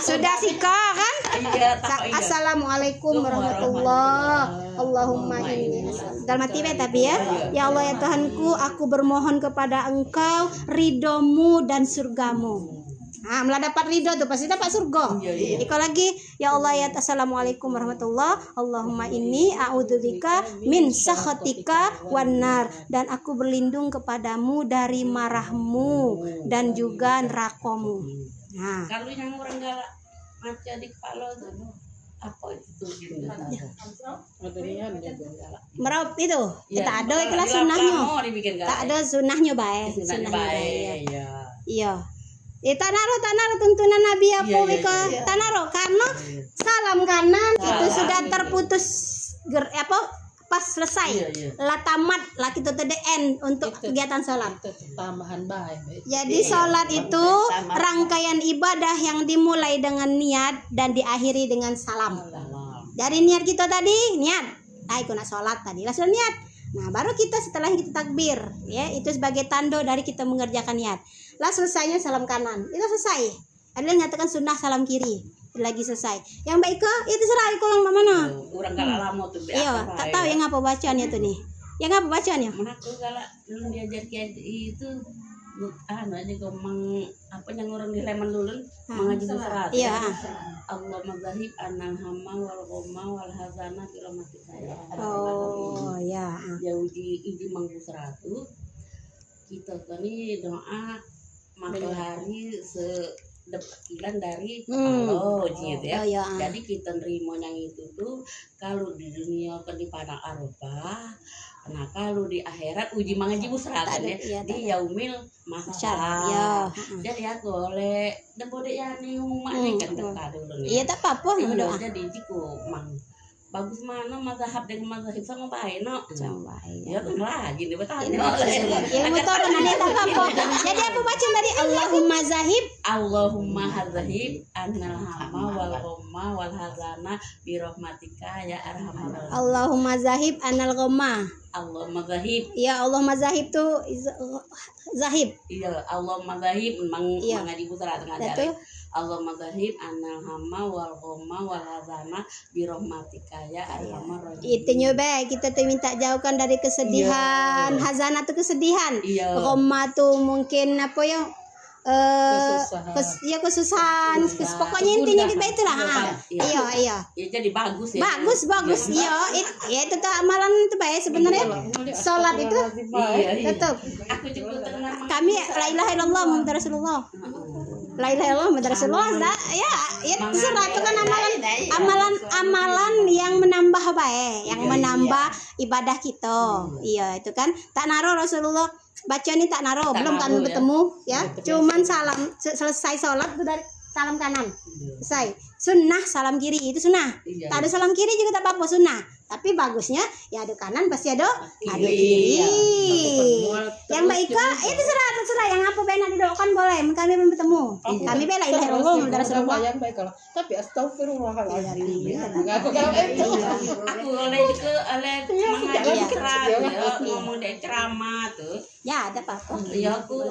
Speaker 1: sudah sika kan?
Speaker 3: Iya,
Speaker 1: Assalamualaikum warahmatullahi. Allahumma inni dalam hati tapi ya. Ya Allah ya Tuhanku, aku bermohon kepada Engkau ridhomu dan surgamu. Nah, malah dapat ridho tuh, pasti dapat surga.
Speaker 3: Iya.
Speaker 1: Iko lagi, ya Allah ya assalamualaikum warahmatullah. Allahumma inni a'udzubika min sakhatika wan nar, dan aku berlindung kepadamu dari marahmu dan juga nerakamu. Nah,
Speaker 3: Kalau yang orang galak maca di kepala tuh apa itu?
Speaker 2: Ada niat dia galak.
Speaker 1: meraup itu.
Speaker 3: Iya,
Speaker 1: Tak ada itulah
Speaker 3: di
Speaker 1: sunnahnya.
Speaker 3: lapang dibikin galak.
Speaker 1: Tak ada sunnahnya baik.
Speaker 3: Sunnahnya
Speaker 1: baik.
Speaker 3: baik. Iya.
Speaker 1: Iya. Tak naruh tuntunan Nabi apa
Speaker 3: Iya,
Speaker 1: Wiko.
Speaker 3: iya.
Speaker 1: Tak naruh karena salam kanan itu sudah terputus pas selesai.
Speaker 3: Iya.
Speaker 1: Lah tamat lah kita the end untuk kegiatan sholat.
Speaker 2: Itu tambahan baik.
Speaker 1: Jadi sholat itu rangkaian ibadah yang dimulai dengan niat dan diakhiri dengan salam. Dari niat kita tadi, niat. Aku nak sholat tadi, lah sudah niat. Nah, baru kita setelah kita takbir, ya, itu sebagai tanda dari kita mengerjakan niat. Lah selesainya salam kanan, itu selesai. Ada yang nyatakan sunnah salam kiri, lagi selesai. Yang baik ke, itu serah itu yang mana?
Speaker 3: Orang galak lama tuh.
Speaker 1: Iya, tak tahu yang apa bacaannya tuh nih. Yang apa bacaannya?
Speaker 3: Mana aku galak belum diajar kayak itu. Aja kau apa yang orang di Leman dulu mengaji surat.
Speaker 1: Iya.
Speaker 3: Allah mazahib anal hama wal goma wal hazana kilometer saya.
Speaker 1: Oh, ya.
Speaker 3: Ya uji manggu seratu. Kita tadi doa makan hari sedekilan dari Allah gitu ya.
Speaker 1: Oh, ya.
Speaker 3: Jadi kita nerima yang itu tuh kalau di dunia kan di padang Arafah. Nah kalau di akhirat uji mengaji musratan ya di yaumil mahsyar.
Speaker 1: Ya.
Speaker 3: Jadi aku oleh dan boleh ya nih umat nih kan dekat dulu nih.
Speaker 1: Iya, tak apa-apa berdoa.
Speaker 3: Jadi jiku mang bagus mana mazhab dengan mazhab sama baik no.
Speaker 1: Sama baik.
Speaker 3: Ya kan lagi nih betul.
Speaker 1: Ilmu tahu nanti tak apa. Jadi apa baca tadi Allahumma zahib
Speaker 3: Allahumma hazahib annal hama wal ghamma wal hazana bi rahmatika ya arhamar rahimin.
Speaker 1: Allahumma zahib anal ghamma.
Speaker 3: Allahumma zahib.
Speaker 1: Ya Allahumma zahib tuh zahib.
Speaker 3: Iya, Allahumma zahib mengaji putra tengah
Speaker 1: Itu
Speaker 3: jari. Allahumma zahib anal hama wal ghamma wal hazana bi rahmatika ya arhamar rahimin.
Speaker 1: itu nyoba kita tuh minta jauhkan dari kesedihan. Hazana tuh kesedihan.
Speaker 3: Iya.
Speaker 1: Ghamma tuh mungkin apa ya? Kesusahan. Pokoknya intinya kita itulah. Iya.
Speaker 3: Ya jadi bagus ya.
Speaker 1: Bagus. Iya, itu tuh amalan itu baik sebenarnya. Sholat itu
Speaker 3: Iya.
Speaker 1: tetap.
Speaker 3: Aku juga tenang.
Speaker 1: Kami la ilaha illallah Muhammad Rasulullah. La ilaha illallah Muhammad Rasulullah. Ya, itu surah itu kan amalan yang menambah baik, yang menambah ibadah kita. Iya, itu kan tak naruh Rasulullah baca ini tak naruh, belum kami bertemu ya. Cuman salam selesai sholat itu dari salam kanan. Selesai. Sunnah salam kiri itu sunnah. Tak ada salam kiri juga tak apa-apa sunnah. Tapi bagusnya ya ada kanan pasti ada kiri. Yang baik itu serah yang apa benar didoakan boleh. Kami belum bertemu. Kami bela ilahi Allah Muhammad Rasulullah.
Speaker 2: Yang baik kalau tapi astagfirullahaladzim.
Speaker 3: Aku oleh juga oleh mengaji ngomong dari ceramah tuh.
Speaker 1: Ya ada apa-apa.
Speaker 3: Iya aku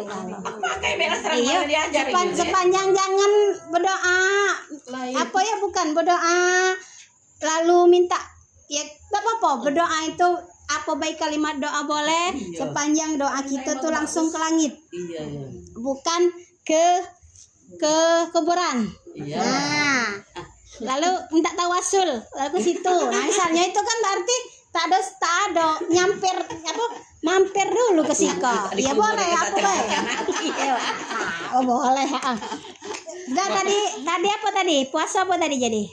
Speaker 3: pakai bela ceramah diajarin.
Speaker 1: Sepanjang jangan berdoa apa ya bukan berdoa lalu minta ya tak apa-apa berdoa itu apa baik kalimat doa boleh sepanjang doa kita tuh langsung ke langit.
Speaker 3: Iya.
Speaker 1: Bukan ke kuburan.
Speaker 3: Iya.
Speaker 1: Nah, lalu minta tawasul lalu ke situ. Nah, misalnya itu kan berarti tak ada mampir dulu ke sika. Ya boleh apa baik. Oh boleh. Nah, tadi apa tadi? Puasa apa tadi jadi?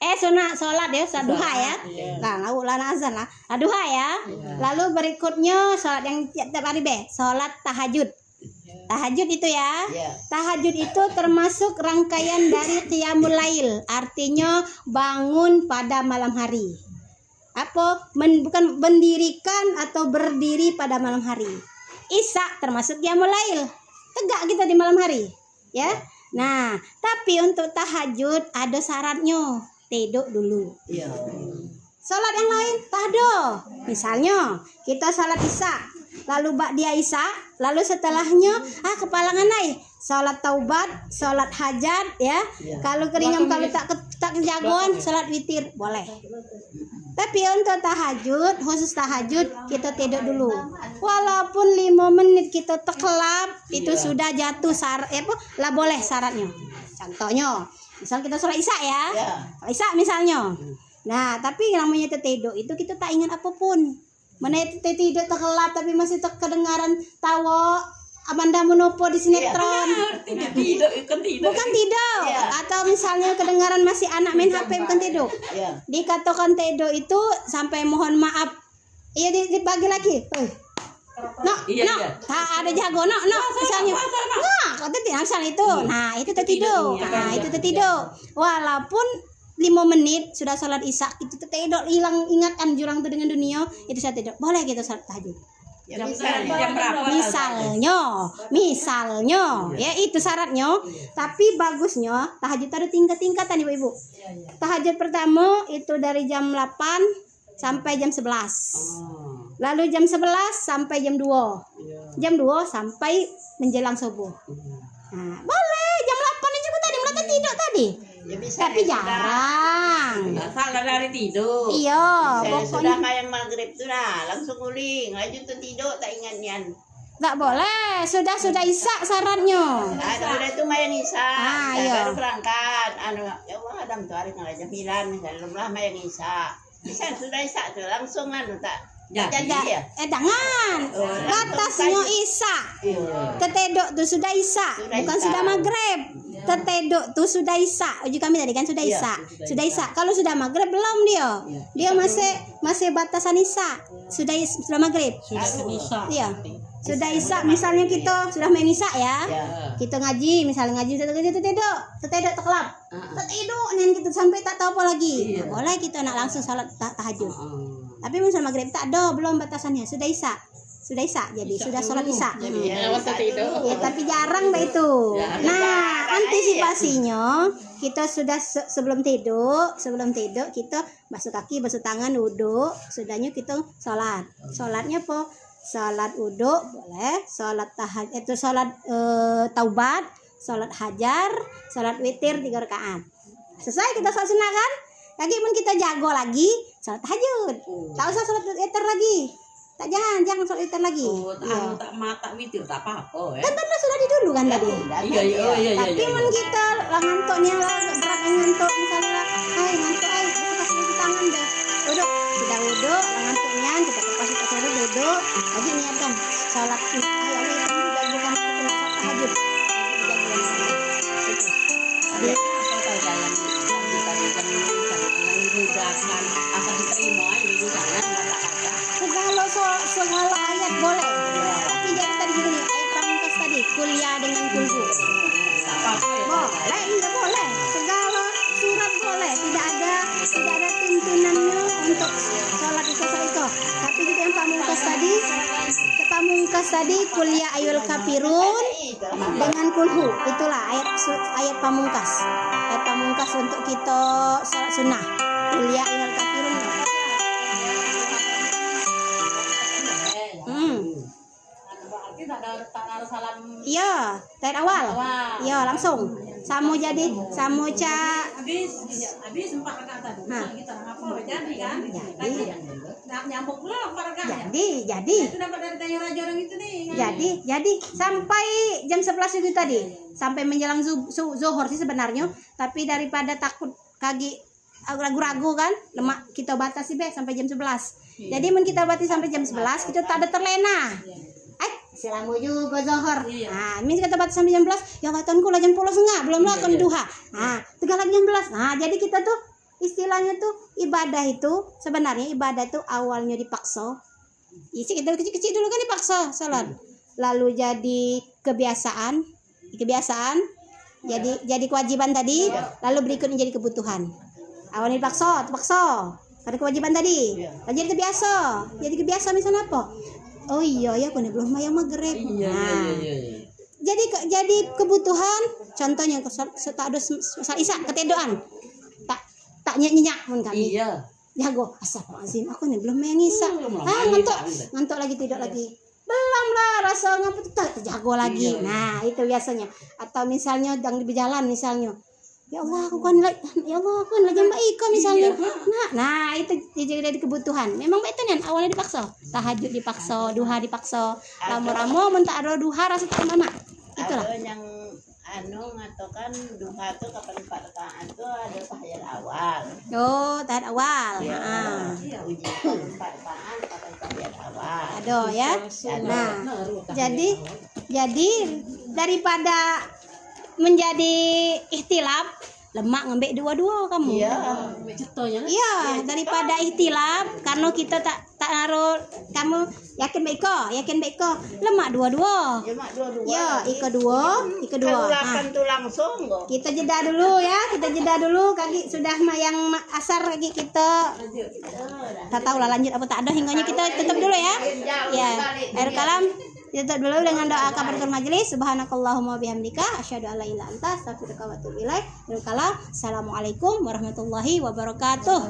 Speaker 1: Sunat sholat ya, sholat duha ya. Nah, azan lah. Duha ya. Lalu berikutnya sholat yang tiap hari sholat tahajud. Tahajud itu ya. Tahajud itu termasuk rangkaian dari qiyamul lail. Artinya bangun pada malam hari. Bukan mendirikan atau berdiri pada malam hari. Isya termasuk qiyamul lail. Tegak kita di malam hari, ya. Nah, tapi untuk tahajud ada syaratnya. Tidur dulu.
Speaker 3: Iya.
Speaker 1: Salat yang lain tak ada. Misalnya kita salat isya, lalu dia isya, lalu setelahnya kepalangan naik. Salat taubat, salat hajat ya. Kalau keringan kalau tak kejagoan salat witir boleh. Tapi untuk tahajud, khusus tahajud kita tidur dulu. Walaupun 5 menit kita tekelap, itu sudah jatuh lah boleh syaratnya. Contohnya, misal kita sholat isya ya. Sholat isya misalnya. Nah, tapi namanya tertidur itu kita tak ingat apapun. Mana tertidur tekelap tapi masih kedengaran tawa Amanda Manopo di sinetron. Bukan tidur. Atau misalnya kedengaran masih anak main HP, bukan tidur. Dikatakan tidur itu sampai mohon maaf. Iya dibagi lagi. Tak ada jago, misalnya. Kata misalnya itu. Nah, itu tertidur. Nah, itu tertidur. Walaupun 5 menit sudah sholat isya itu tertidur, hilang ingatan jurang itu dengan dunia, itu saya tidur. Boleh kita sholat tahajud. Misalnya, ya itu syaratnya. Tapi bagusnya tahajud ada tingkat-tingkatan ibu-ibu. Tahajud pertama itu dari jam 8 sampai jam 11. Lalu jam 11 sampai jam 2. Jam 2 sampai menjelang subuh. Nah, boleh jam 8 juga tadi mulai tidur tadi. Tapi jarang.
Speaker 3: Salah dari tidur.
Speaker 1: Iya,
Speaker 2: Sudah kayak maghrib sudah langsung guling, lanjut tuh tidur tak ingatnya.
Speaker 1: Tak boleh, sudah isya syaratnya.
Speaker 2: Sudah itu main isya.
Speaker 1: Iya.
Speaker 2: Baru berangkat. Ya Allah Adam tuh hari jam 9 misalnya lah main isya. Bisa sudah isya tuh langsung tak. Jadi ya.
Speaker 1: Jangan. Batasnya isya. Tetedok tuh sudah isya, bukan sudah maghrib. Tetedok tuh sudah isya. Uji kami tadi kan sudah isya. Sudah isya. Kalau sudah maghrib belum dia. Dia masih batasan isya. Sudah maghrib. Iya. Sudah isya, misalnya kita sudah main isya ya. Kita ngaji, misalnya ngaji tetedok tekelap. Tetedok nen kita sampai tak tahu apa lagi. Boleh kita nak langsung salat tahajud. Tapi misal maghrib tak ada, belum batasannya. Sudah isya, jadi sudah sholat isya. Ya, tapi jarang itu. Nah, antisipasinya kita sudah sebelum tidur kita basuh kaki, basuh tangan, wudhu. Sudahnya kita sholat. Sholatnya apa? Sholat wudhu boleh, sholat tahajud itu sholat taubat, sholat hajar, sholat witir 3 rakaat. Selesai kita sholat sunnah kan? Lagi pun kita jago lagi sholat tahajud. Tak usah sholat witir lagi. Jangan sholat witir lagi.
Speaker 3: Tak mata witir tak apa-apa ya.
Speaker 1: Kan tadi sudah dulu kan tadi.
Speaker 3: Iya.
Speaker 1: Tapi pun kita ngantuknya berat ngantuk misalnya, ngantuk kasih tangan deh. Duduk, sudah wudhu, ngantuknya kita kasih duduk. Lagi niatkan sholat bukan tahajud. Segala ayat boleh, tapi jangan tadi gini ayat pamungkas tadi kuliah dengan kulhu boleh, enggak boleh, segala surat boleh, tidak ada tuntunannya untuk sholat itu. Tapi kita yang pamungkas tadi kuliah ayul kafirun dengan kulhu, itulah ayat pamungkas untuk kita sholat sunnah kuliah ayul kafirun. Iya, dari awal. Iya, langsung. Samu ca.
Speaker 2: Habis 4 rakaat tadi. Kita ngapa jadi kan? Nyambung pula 4 rakaat.
Speaker 1: Jadi.
Speaker 2: Itu dapat dari tanya raja orang itu nih.
Speaker 1: Jadi sampai jam 11 itu tadi. Sampai menjelang zuhur sih sebenarnya, tapi daripada takut kaki ragu-ragu kan, lemak kita batasi sampai jam 11. Jadi kita batasi sampai jam 11, kita tak ada terlena. Selamu juga zuhur. Nah, ini kita batas sampai jam 11. Ya katonku lah jam 10.30, belum lah kan duha. Nah, tinggal lagi jam 11. Nah, jadi kita tuh istilahnya tuh ibadah itu sebenarnya ibadah itu awalnya dipaksa. Isi kita kecil-kecil dulu kan dipaksa salat. Lalu jadi kebiasaan. Jadi kewajiban tadi, lalu berikutnya jadi kebutuhan. Awalnya dipaksa. Karena kewajiban tadi. Lalu jadi kebiasa misalnya apa? Oh iya ya, aku belum mayang maghrib.
Speaker 3: Iya.
Speaker 1: Jadi kebutuhan, contohnya tak ada isya ketedoan. Tak nyenyak pun kami.
Speaker 3: Iya.
Speaker 1: Jago, astagfirullahaladzim, aku belum mayang isya. Ngantuk lagi, tidur lagi. Belum lah, rasa ngaput tak jago lagi. Nah, itu biasanya. Atau misalnya yang di jalan misalnya. Ya Allah, aku kan lagi baik kok misalnya. Nah, itu jadi kebutuhan. Memang itu nih awalnya dipaksa. Tahajud dipaksa, duha dipaksa. Lama-lama mun tak ada duha rasa tak mama. Itulah.
Speaker 2: Ada yang ngatokan duha tuh kapan 4 rakaat tuh ada tahiyat awal.
Speaker 1: Oh, tahap awal.
Speaker 2: Ya,
Speaker 1: Heeh.
Speaker 2: uji 4 rakaat kapan tahiyat awal.
Speaker 1: Ada ya. Nah, jadi daripada menjadi ikhtilaf, lemak ngembek dua-dua kamu.
Speaker 2: Iya.
Speaker 1: Iya, daripada ikhtilaf karena kita tak naruh kamu yakin baik lemak dua-dua.
Speaker 2: Ya mak dua-dua.
Speaker 1: Ya, iko dua.
Speaker 2: Kalau lakan tuh langsung kok.
Speaker 1: Kita jeda dulu ya, kaki sudah yang asar kaki kita. Tak tahu lah lanjut apa tak ada hingganya kita tutup dulu ya. Ya, akhir kalam tutup dulu dengan doa kafaratul majelis. Subhanakallahumma bihamdika asyhadu an la ilaha illa anta astaghfiruka wa atubu ilaik. Akhir kalam. Assalamualaikum warahmatullahi wabarakatuh.